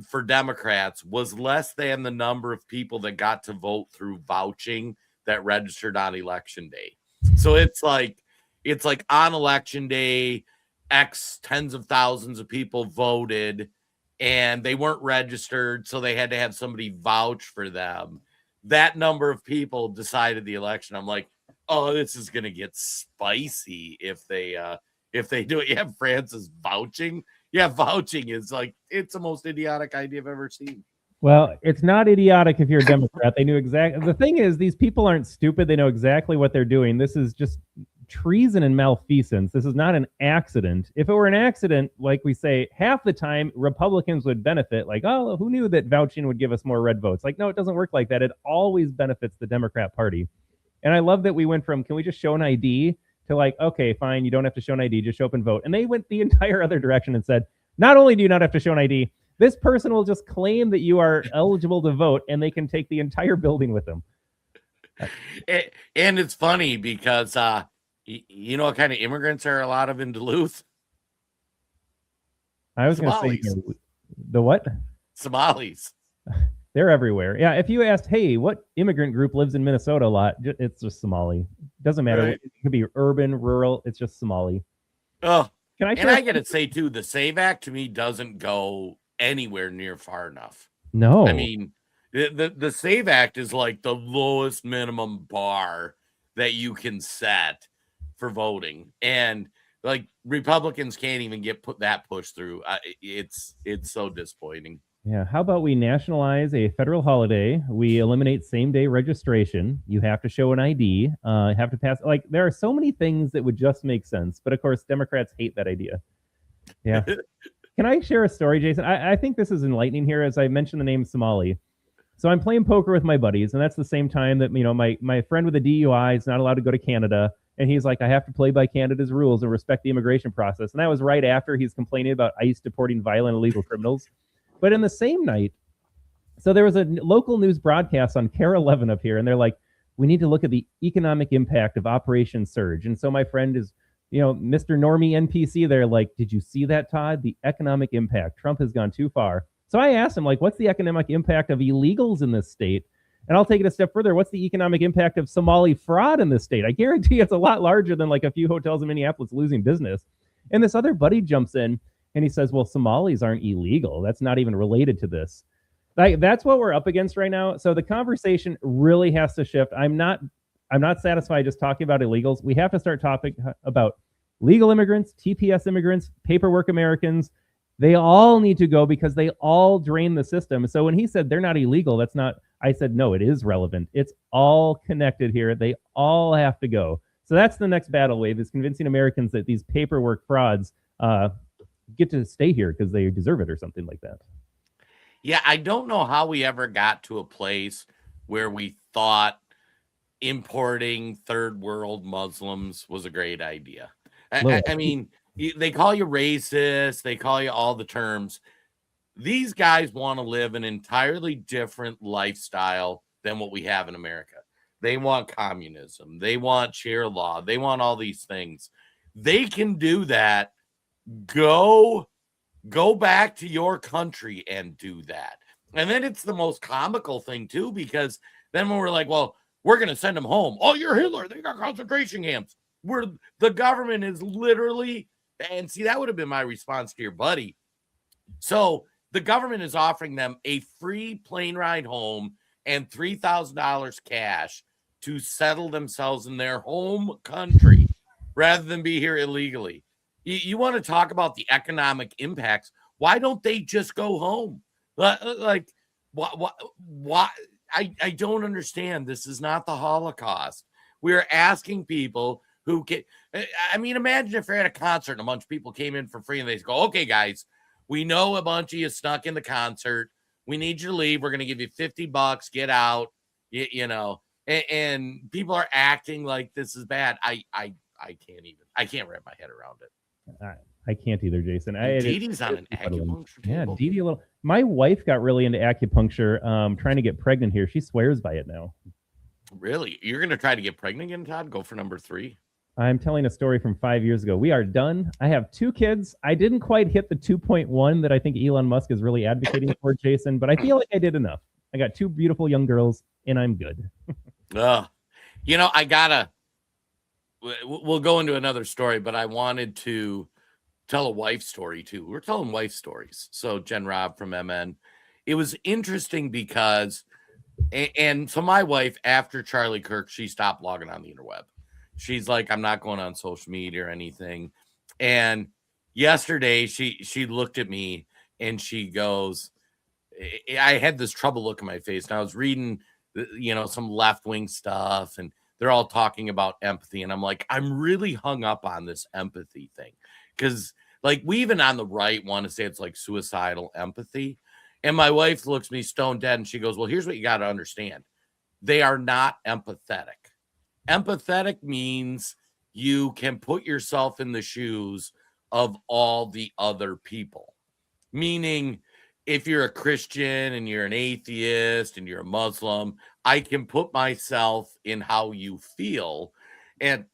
for Democrats was less than the number of people that got to vote through vouching that registered on election day. So it's like on election day, X tens of thousands of people voted and they weren't registered, so they had to have somebody vouch for them. That number of people decided the election. I'm like, oh, this is gonna get spicy if they do it. Yeah, Francis vouching. Yeah, vouching is like, it's the most idiotic idea I've ever seen.
Well, it's not idiotic if you're a Democrat. They knew exactly. The thing is, these people aren't stupid. They know exactly what they're doing. This is just treason and malfeasance. This is not an accident. If it were an accident, like we say, half the time Republicans would benefit. Like, oh, who knew that vouching would give us more red votes? Like, no, it doesn't work like that. It always benefits the Democrat Party. And I love that we went from, can we just show an ID, to like, okay, fine, you don't have to show an ID, just show up and vote. And they went the entire other direction and said, not only do you not have to show an ID, this person will just claim that you are eligible to vote, and they can take the entire building with them.
And it's funny because you know what kind of immigrants are a lot of in Duluth?
I was going to say the what?
Somalis.
They're everywhere. Yeah, if you asked, hey, what immigrant group lives in Minnesota a lot? It's just Somali. Doesn't matter. Right. It could be urban, rural. It's just Somali.
Oh, I got to say, too, the SAVE Act to me doesn't go anywhere near far enough.
No.
I mean, the SAVE Act is like the lowest minimum bar that you can set for voting. And like Republicans can't even get that pushed through. It's so disappointing.
Yeah. How about we nationalize a federal holiday? We eliminate same-day registration. You have to show an ID. Have to pass. Like, there are so many things that would just make sense. But of course, Democrats hate that idea. Yeah. Can I share a story, Jason? I think this is enlightening here as I mentioned the name Somali. So I'm playing poker with my buddies, and that's the same time that, you know, my friend with a DUI is not allowed to go to Canada. And he's like, I have to play by Canada's rules and respect the immigration process. And that was right after he's complaining about ICE deporting violent illegal criminals. But in the same night, so there was a local news broadcast on KARE 11 up here, and they're like, we need to look at the economic impact of Operation Surge. And so my friend is, you know, Mr. Normie NPC, they're like, did you see that, Todd? The economic impact. Trump has gone too far. So I asked him, like, what's the economic impact of illegals in this state? And I'll take it a step further. What's the economic impact of Somali fraud in this state? I guarantee it's a lot larger than like a few hotels in Minneapolis losing business. And this other buddy jumps in and he says, well, Somalis aren't illegal. That's not even related to this. Like, that's what we're up against right now. So the conversation really has to shift. I'm not satisfied just talking about illegals. We have to start talking about legal immigrants, TPS immigrants, paperwork Americans. They all need to go because they all drain the system. So when he said they're not illegal, that's not, I said, no, it is relevant. It's all connected here. They all have to go. So that's the next battle wave, is convincing Americans that these paperwork frauds get to stay here because they deserve it or something like that.
Yeah, I don't know how we ever got to a place where we thought importing third world Muslims was a great idea. I mean, they call you racist. They call you all the terms. These guys want to live an entirely different lifestyle than what we have in America. They want communism. They want share law. They want all these things. They can do that. Go back to your country and do that. And then it's the most comical thing too, because then when we're like, well, we're going to send them home. Oh, you're Hitler. They got concentration camps. The government is literally, and see, that would have been my response to your buddy. So the government is offering them a free plane ride home and $3,000 cash to settle themselves in their home country rather than be here illegally. You want to talk about the economic impacts? Why don't they just go home? Like, why? I don't understand. This is not the Holocaust. We're asking people who can. I mean, imagine if you're at a concert and a bunch of people came in for free and they go, okay, guys, we know a bunch of you snuck in the concert. We need you to leave. We're going to give you $50. Get out. You know, and people are acting like this is bad. I can't wrap my head around it.
I can't either, Jason.
Didi's on an acupuncture table.
Yeah, Didi a little. My wife got really into acupuncture, trying to get pregnant here. She swears by it now.
Really? You're going to try to get pregnant again, Todd? Go for number 3.
I'm telling a story from 5 years ago. We are done. I have 2 kids. I didn't quite hit the 2.1 that I think Elon Musk is really advocating for, Jason, but I feel like I did enough. I got 2 beautiful young girls, and I'm good.
You know, we'll go into another story, but I wanted to tell a wife story too. We're telling wife stories. So Jen Robb from MN. It was interesting because, and so my wife, after Charlie Kirk, she stopped logging on the interweb. She's like, I'm not going on social media or anything. And yesterday she looked at me and she goes, I had this trouble look in my face, and I was reading, some left-wing stuff, and they're all talking about empathy. And I'm like, I'm really hung up on this empathy thing. Because, like, we even on the right want to say it's like suicidal empathy. And my wife looks me stone dead and she goes, well, here's what you got to understand. They are not empathetic. Empathetic means you can put yourself in the shoes of all the other people. Meaning, if you're a Christian and you're an atheist and you're a Muslim, I can put myself in how you feel. And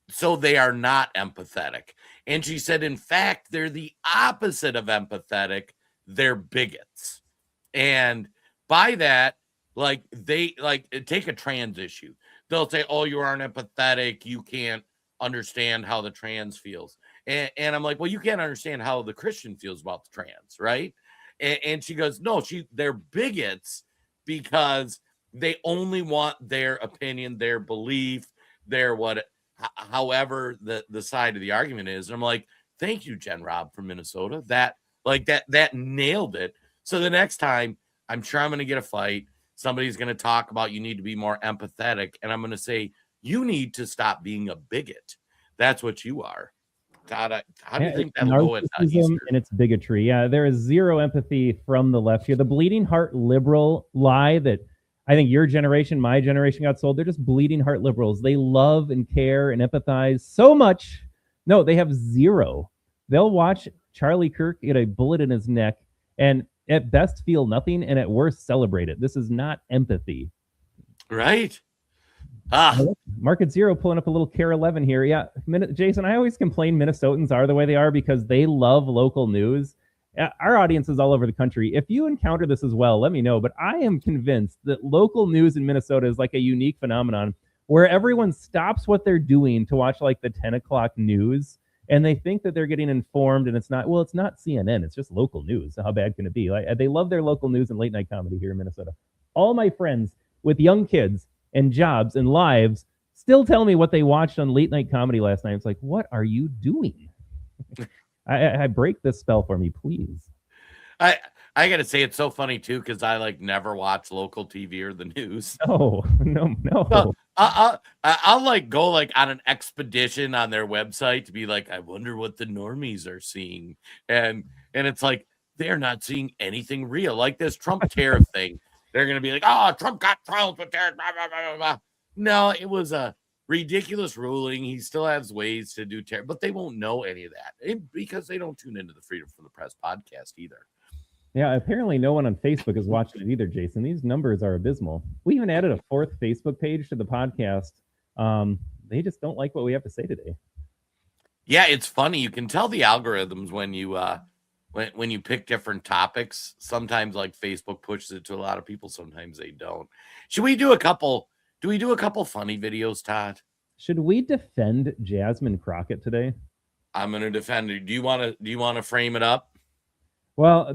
so they are not empathetic. And she said, in fact, they're the opposite of empathetic. They're bigots. And by that, like, they take a trans issue. They'll say, oh, you aren't empathetic. You can't understand how the trans feels. And I'm like, well, you can't understand how the Christian feels about the trans, right? And she goes, no, they're bigots because they only want their opinion, their belief, their however the side of the argument is. And I'm like, thank you, Jen Robb from Minnesota. That nailed it. So the next time, I'm sure I'm going to get a fight. Somebody's going to talk about you need to be more empathetic. And I'm going to say, you need to stop being a bigot. That's what you are. God, how do you think that'll go at Easter?
And it's bigotry. Yeah, there is zero empathy from the left here. The bleeding heart liberal lie that I think your generation, my generation got sold. They're just bleeding heart liberals. They love and care and empathize so much. No, they have zero. They'll watch Charlie Kirk get a bullet in his neck and at best feel nothing and at worst celebrate it. This is not empathy.
Right.
Market Zero pulling up a little Care 11 here. Yeah, Jason, I always complain Minnesotans are the way they are because they love local news. Our audience is all over the country. If you encounter this as well, let me know. But I am convinced that local news in Minnesota is like a unique phenomenon where everyone stops what they're doing to watch like the 10 o'clock news. And they think that they're getting informed, and it's not CNN. It's just local news. How bad can it be? Like, they love their local news and late night comedy here in Minnesota. All my friends with young kids and jobs and lives still tell me what they watched on late night comedy last night. It's like, what are you doing? I break this spell for me, please.
I gotta say, it's so funny too, because I never watch local TV or the news.
No.
So, I'll go on an expedition on their website to be like, I wonder what the normies are seeing, and it's like they're not seeing anything real, like this Trump tariff thing. They're gonna be like, oh, Trump got trials with tariffs, blah, blah, blah, blah. No, it was a ridiculous ruling. He still has ways to do tariff, but they won't know any of that because they don't tune into the Freedom from the Press podcast either.
Yeah, apparently no one on Facebook is watching it either, Jason. These numbers are abysmal. We even added a 4th Facebook page to the podcast. They just don't like what we have to say today.
Yeah, it's funny. You can tell the algorithms when when you pick different topics, sometimes like Facebook pushes it to a lot of people, sometimes they don't. Should we do a couple? Do we do a couple funny videos, Todd?
Should we defend Jasmine Crockett today?
I'm going to defend her. Do you want to frame it up?
Well,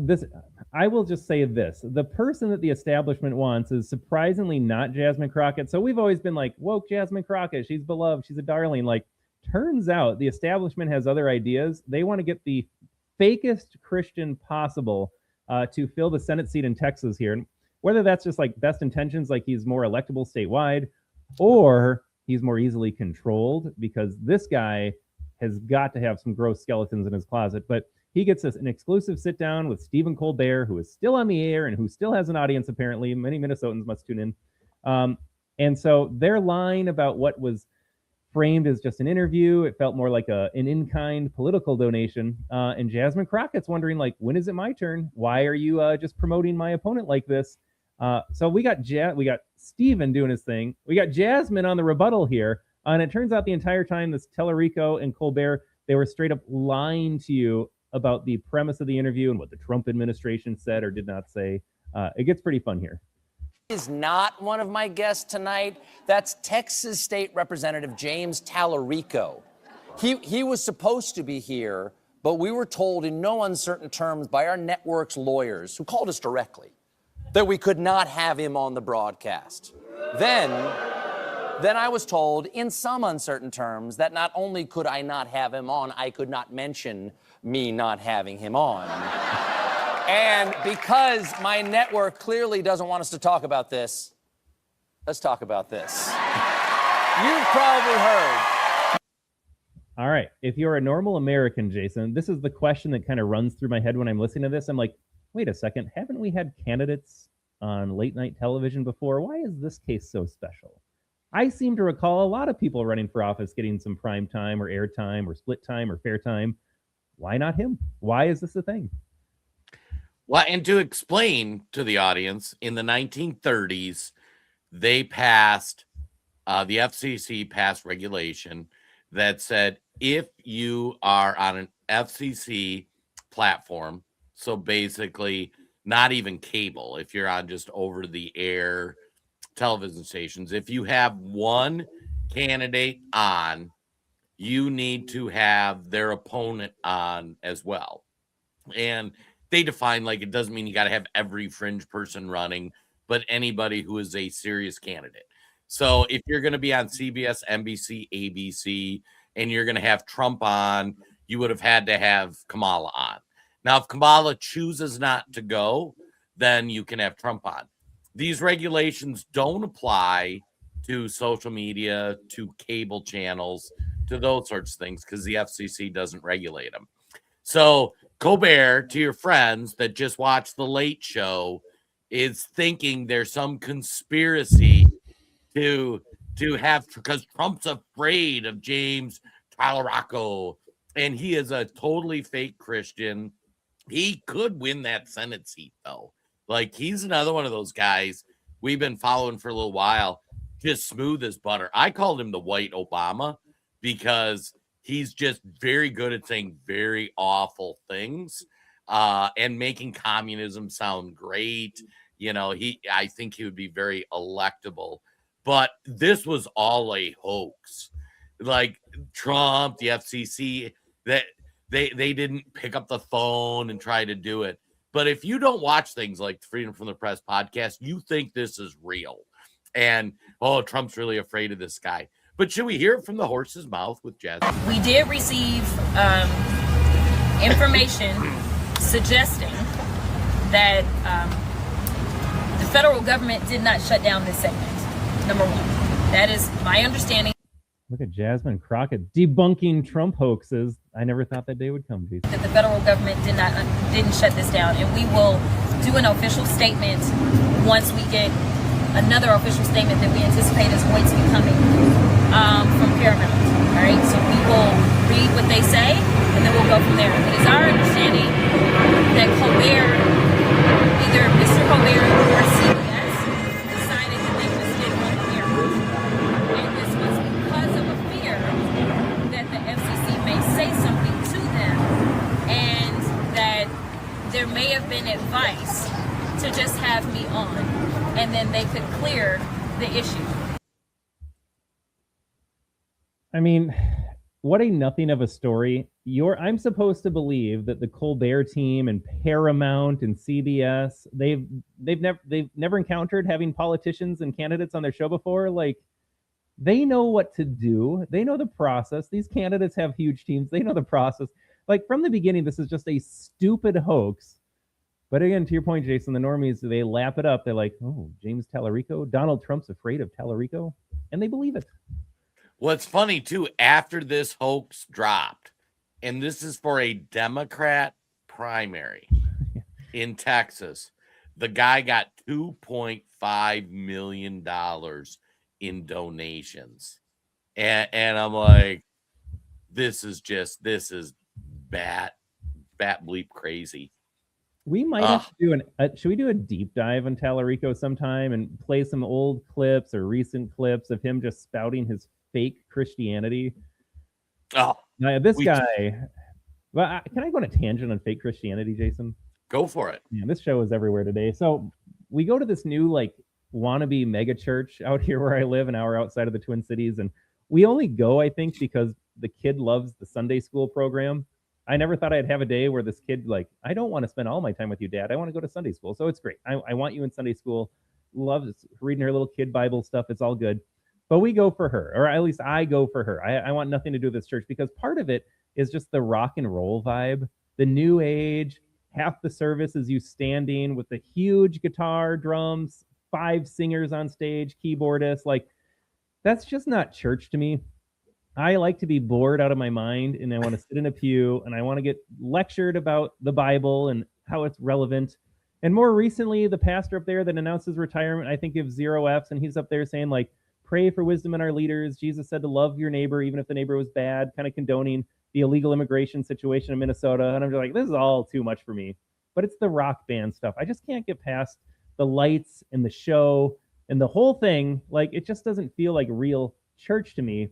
I will just say this. The person that the establishment wants is surprisingly not Jasmine Crockett. So we've always been like, woke Jasmine Crockett. She's beloved. She's a darling. Like, turns out the establishment has other ideas. They want to get the fakest Christian possible to fill the Senate seat in Texas here. And whether that's just like best intentions, like he's more electable statewide, or he's more easily controlled, because this guy has got to have some gross skeletons in his closet. But he gets an exclusive sit down with Stephen Colbert, who is still on the air and who still has an audience, apparently. Many Minnesotans must tune in. And so their line about what was framed as just an interview, it felt more like an in-kind political donation. And Jasmine Crockett's wondering, like, when is it my turn? Why are you just promoting my opponent like this? So we got Stephen doing his thing. We got Jasmine on the rebuttal here. And it turns out the entire time, this Tellerico and Colbert, they were straight up lying to you about the premise of the interview and what the Trump administration said or did not say. It gets pretty fun here.
Is not one of my guests tonight. That's Texas State Representative James Tallarico. He was supposed to be here, but we were told in no uncertain terms by our network's lawyers, who called us directly, that we could not have him on the broadcast. Then I was told in some uncertain terms that not only could I not have him on, I could not mention me not having him on. And because my network clearly doesn't want us to talk about this, let's talk about this. You've probably heard.
All right. If you're a normal American, Jason, this is the question that kind of runs through my head when I'm listening to this. I'm like, wait a second. Haven't we had candidates on late night television before? Why is this case so special? I seem to recall a lot of people running for office getting some prime time or air time or split time or fair time. Why not him? Why is this a thing?
Well, and to explain to the audience, in the 1930s, they passed, the FCC passed regulation that said if you are on an FCC platform, so basically not even cable, if you're on just over-the-air television stations, if you have one candidate on, you need to have their opponent on as well. And they define, like, it doesn't mean you got to have every fringe person running, but anybody who is a serious candidate. So if you're going to be on CBS, NBC, ABC, and you're going to have Trump on, you would have had to have Kamala on. Now, if Kamala chooses not to go, then you can have Trump on. These regulations don't apply to social media, to cable channels, to those sorts of things, because the FCC doesn't regulate them. So Colbert, to your friends that just watched The Late Show, is thinking there's some conspiracy to have, because Trump's afraid of James Tallarico, and he is a totally fake Christian. He could win that Senate seat, though. Like, he's another one of those guys we've been following for a little while, just smooth as butter. I called him the white Obama because he's just very good at saying very awful things and making communism sound great. You know, I think he would be very electable. But this was all a hoax. Like, Trump, the FCC, that they didn't pick up the phone and try to do it. But if you don't watch things like the Freedom from the Press podcast, you think this is real. And, oh, Trump's really afraid of this guy. But should we hear it from the horse's mouth with Jasmine?
We did receive information suggesting that the federal government did not shut down this segment, number one. That is my understanding.
Look at Jasmine Crockett debunking Trump hoaxes. I never thought that day would come, Jason.
That the federal government didn't shut this down, and we will do an official statement once we get another official statement that we anticipate is going to be coming from Paramount. All right, so we will read what they say, and then we'll go from there. It is our understanding that Colbert, either Mr. Colbert or CBS, decided that they just didn't want to hear it. And this was because of a fear that the FCC may say something to them, and that advice to just have me on, and then they could clear the issue.
I mean, what a nothing of a story. I'm supposed to believe that the Colbert team and Paramount and CBS, they've never encountered having politicians and candidates on their show before. Like, they know what to do. They know the process. These candidates have huge teams. They know the process. Like, from the beginning, this is just a stupid hoax. But again, to your point, Jason, the normies, they lap it up. They're like, oh, James Tallarico? Donald Trump's afraid of Tallarico? And they believe it.
What's funny, too, after this hoax dropped, and this is for a Democrat primary in Texas, the guy got $2.5 million in donations. And I'm like, this is bat bleep crazy.
We might have to do should we do a deep dive on Tallarico sometime and play some old clips or recent clips of him just spouting his fake Christianity?
Oh,
this guy. Well, can I go on a tangent on fake Christianity, Jason?
Go for it.
Yeah, this show is everywhere today. So we go to this new like wannabe mega church out here where I live, an hour outside of the Twin Cities, and we only go, I think, because the kid loves the Sunday school program. I never thought I'd have a day where this kid, like, I don't want to spend all my time with you, Dad. I want to go to Sunday school. So it's great. I want you in Sunday school. Loves reading her little kid Bible stuff. It's all good. But we go for her, or at least I go for her. I want nothing to do with this church because part of it is just the rock and roll vibe, the new age. Half the service is you standing with the huge guitar, drums, 5 singers on stage, keyboardists. Like, that's just not church to me. I like to be bored out of my mind, and I want to sit in a pew, and I want to get lectured about the Bible and how it's relevant. And more recently, the pastor up there that announced his retirement, I think, gives 0 Fs, and he's up there saying, like, pray for wisdom in our leaders. Jesus said to love your neighbor, even if the neighbor was bad, kind of condoning the illegal immigration situation in Minnesota. And I'm just like, this is all too much for me. But it's the rock band stuff. I just can't get past the lights and the show and the whole thing. Like, it just doesn't feel like real church to me.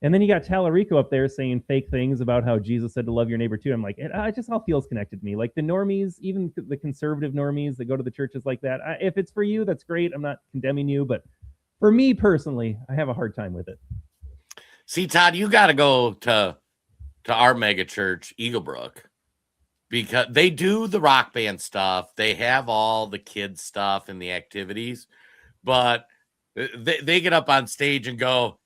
And then you got Tallarico up there saying fake things about how Jesus said to love your neighbor too. I'm like, it just all feels connected to me. Like the normies, even the conservative normies that go to the churches like that. If it's for you, that's great. I'm not condemning you. But for me personally, I have a hard time with it.
See, Todd, you got to go to our mega church, Eaglebrook, because they do the rock band stuff. They have all the kids stuff and the activities, but they get up on stage and go,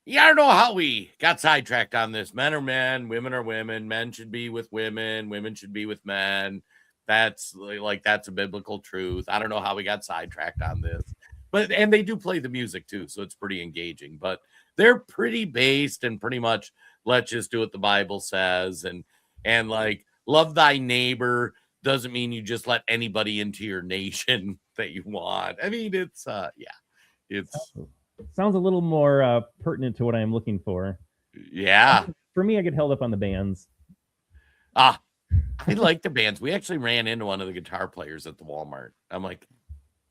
yeah, I don't know how we got sidetracked on this. Men are men, women are women. Men should be with women. Women should be with men. That's a biblical truth. I don't know how we got sidetracked on this. And they do play the music too, so it's pretty engaging. But they're pretty based and pretty much let's just do what the Bible says. And like love thy neighbor doesn't mean you just let anybody into your nation that you want. I mean, it's
sounds a little more pertinent to what I am looking for.
Yeah.
For me, I get held up on the bands.
I like the bands. We actually ran into one of the guitar players at the Walmart. I'm like,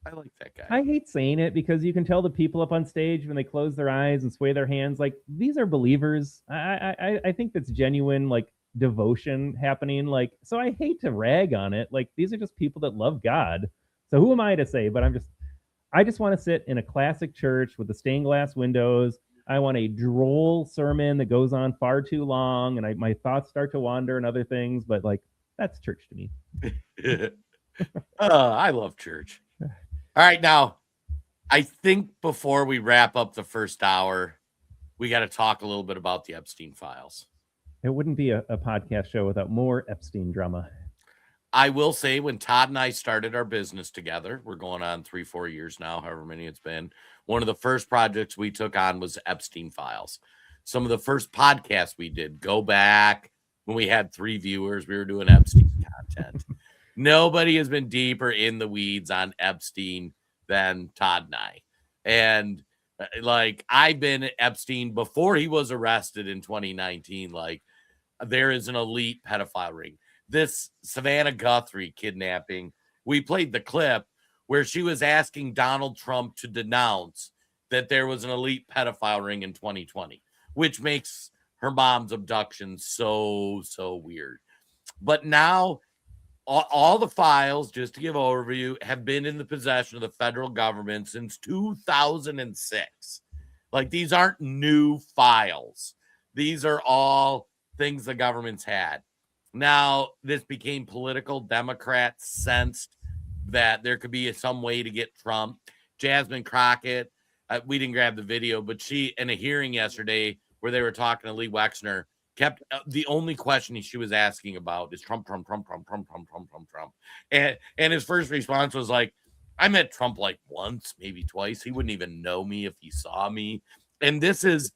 I like that guy.
I hate saying it because you can tell the people up on stage when they close their eyes and sway their hands, like these are believers. I think that's genuine, like devotion happening. Like, so I hate to rag on it. Like these are just people that love God. So who am I to say? But I just want to sit in a classic church with the stained glass windows. I want a droll sermon that goes on far too long, and my thoughts start to wander and other things. But like, that's church to me.
I love church. All right, now, I think before we wrap up the first hour, we got to talk a little bit about the Epstein files.
It wouldn't be a podcast show without more Epstein drama.
I will say when Todd and I started our business together, we're going on 3-4 years now, however many it's been. One of the first projects we took on was Epstein files. Some of the first podcasts we did, go back when we had 3 viewers, we were doing Epstein content. Nobody has been deeper in the weeds on Epstein than Todd and I. And like I've been Epstein before he was arrested in 2019. Like there is an elite pedophile ring. This Savannah Guthrie kidnapping, we played the clip where she was asking Donald Trump to denounce that there was an elite pedophile ring in 2020, which makes her mom's abduction so weird. But now all the files, just to give overview, have been in the possession of the federal government since 2006. Like, these aren't new files. These are all things the government's had. Now, this became political. Democrats sensed that there could be some way to get Trump. Jasmine Crockett, we didn't grab the video, but she, in a hearing yesterday where they were talking to Lee Wexner, kept the only question she was asking about is Trump. And his first response was like, I met Trump like once, maybe twice. He wouldn't even know me if he saw me. And this is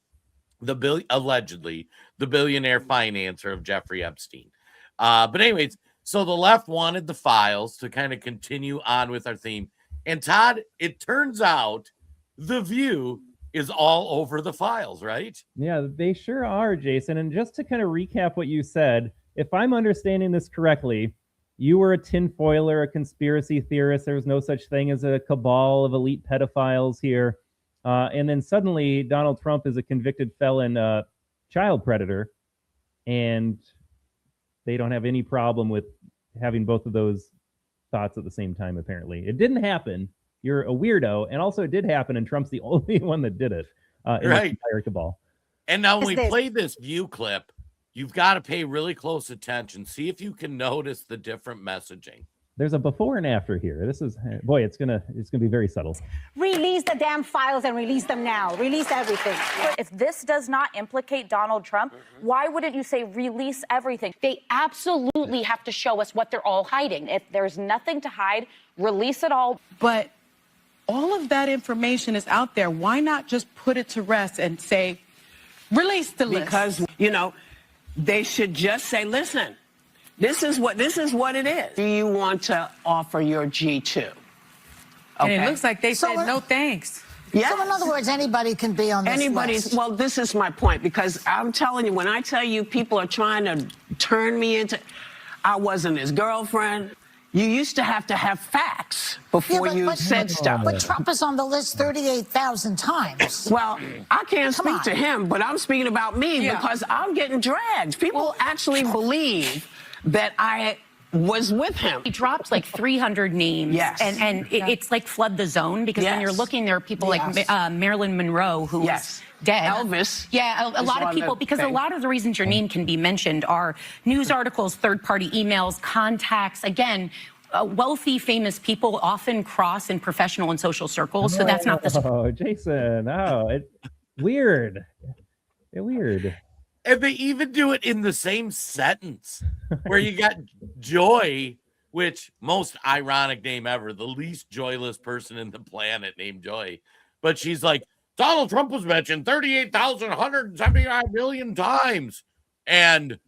allegedly the billionaire financer of Jeffrey Epstein. But anyways, so the left wanted the files to kind of continue on with our theme. And Todd, it turns out The View is all over the files, right?
Yeah, they sure are, Jason. And just to kind of recap what you said, if I'm understanding this correctly, you were a tinfoiler, a conspiracy theorist. There was no such thing as a cabal of elite pedophiles here. And then suddenly Donald Trump is a convicted felon child predator. And they don't have any problem with having both of those thoughts at the same time, apparently. It didn't happen. You're a weirdo. And also it did happen, and Trump's the only one that did it in the entire cabal.
And now when we play this View clip, you've got to pay really close attention. See if you can notice the different messaging.
There's a before and after here. This is, boy, it's gonna be very subtle.
Release the damn files and release them now. Release everything.
If this does not implicate Donald Trump, why wouldn't you say release everything?
They absolutely have to show us what they're all hiding.
If there's nothing to hide, release it all.
But all of that information is out there. Why not just put it to rest and say, release the list?
Because, you know, they should just say, listen, this is what it is. Do you want to offer your G2? Okay.
And it looks like they said no thanks.
Yeah.
So in other words, anybody can be on this list.
Well, this is my point, because I'm telling you, when I tell you people are trying to turn me into, I wasn't his girlfriend. You used to have facts before you said stuff.
But Trump is on the list 38,000 times.
Well, I can't speak to him, but I'm speaking about me because I'm getting dragged. People actually believe that I was with him.
He drops like 300 names.
Yes.
And it's like flood the zone, because when you're looking, there are people like Marilyn Monroe, who's dead.
Elvis.
Yeah, a lot of people, because a lot of the reasons your name can be mentioned are news articles, third-party emails, contacts. Again, wealthy, famous people often cross in professional and social circles, so that's not the...
Oh, Jason, weird. Weird.
And they even do it in the same sentence, where you got Joy, which most ironic name ever, the least joyless person in the planet named Joy. But she's like, Donald Trump was mentioned 38,179 million times. And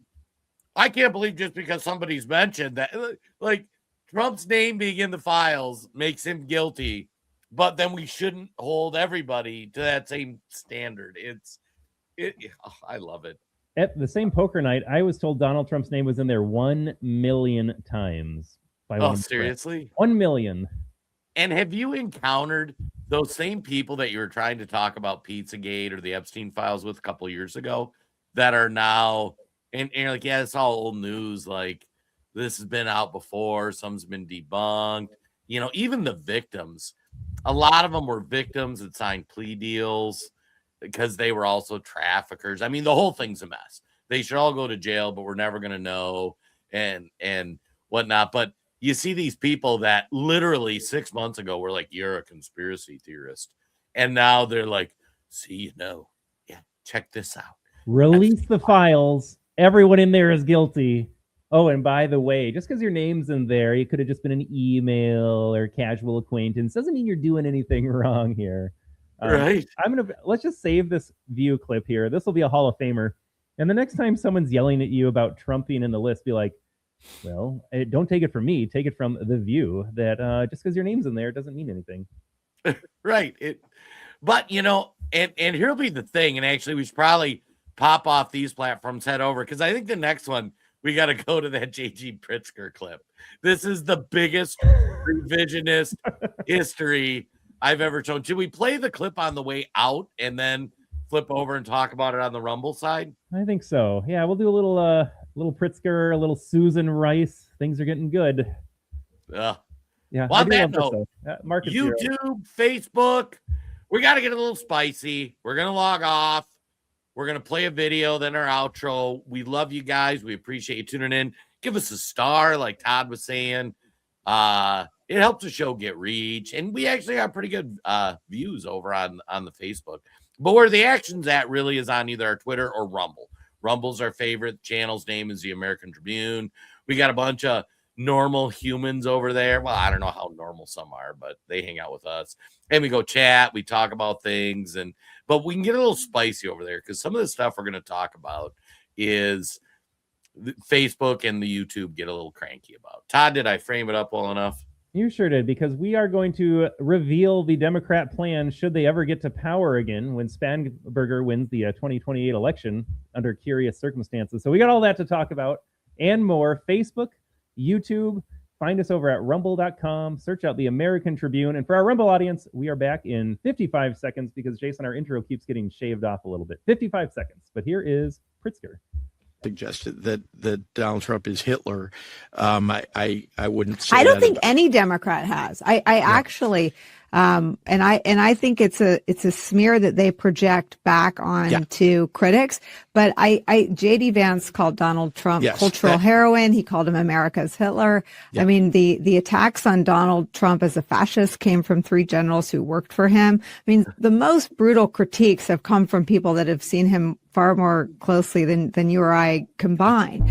I can't believe just because somebody's mentioned that, like, Trump's name being in the files makes him guilty, but then we shouldn't hold everybody to that same standard. I love it.
At the same poker night, I was told Donald Trump's name was in there 1 million times.
Seriously?
1 million.
And have you encountered those same people that you were trying to talk about Pizzagate or the Epstein files with a couple of years ago that are now, and you're like, yeah, it's all old news. Like, this has been out before. Some's been debunked. You know, even the victims, a lot of them were victims that signed plea deals because they were also traffickers. I mean, the whole thing's a mess. They should all go to jail, but we're never going to know and whatnot. But you see these people that literally 6 months ago were like, you're a conspiracy theorist. And now they're like, check this out.
Release the files. Everyone in there is guilty. Oh, and by the way, just because your name's in there, it could have just been an email or casual acquaintance. Doesn't mean you're doing anything wrong here.
Right.
Let's just save this View clip here. This will be a Hall of Famer. And the next time someone's yelling at you about Trump being in the list, be like, well, don't take it from me. Take it from The View that just because your name's in there doesn't mean anything.
Right. But, you know, and here'll be the thing. And actually, we should probably pop off these platforms, head over, because I think the next one, we got to go to that J.G. Pritzker clip. This is the biggest revisionist history I've ever shown. Should we play the clip on the way out and then flip over and talk about it on the Rumble side?
I think so. Yeah, we'll do a little Pritzker, a little Susan Rice things are getting good.
Yeah.
Yeah.
Well,
I
on
do
that
love this,
note,
though. Market zero.
YouTube, Facebook, we got to get a little spicy. We're going to log off. We're going to play a video, then our outro. We love you guys. We appreciate you tuning in. Give us a star, like Todd was saying. It helps the show get reach. And we actually got pretty good views over on the Facebook. But where the action's at really is on either our Twitter or Rumble. Rumble's our favorite. The channel's name is the American Tribune. We got a bunch of normal humans over there. Well, I don't know how normal some are, but they hang out with us. And we go chat. We talk about things. But we can get a little spicy over there because some of the stuff we're going to talk about is Facebook and the YouTube get a little cranky about. Todd, did I frame it up well enough?
You sure did, because we are going to reveal the Democrat plan should they ever get to power again when Spanberger wins the 2028 election under curious circumstances. So we got all that to talk about and more. Facebook, YouTube, find us over at rumble.com, search out the American Tribune. And for our Rumble audience, we are back in 55 seconds because, Jason, our intro keeps getting shaved off a little bit. 55 seconds. But here is Pritzker.
Suggested that Donald Trump is Hitler. I wouldn't say
I don't
that
think any Democrat has. I actually and I think it's a smear that they project back on to critics. But J.D. Vance called Donald Trump cultural heroin. He called him America's Hitler. I mean, the attacks on Donald Trump as a fascist came from 3 generals who worked for him. I mean, the most brutal critiques have come from people that have seen him far more closely than you or I combined.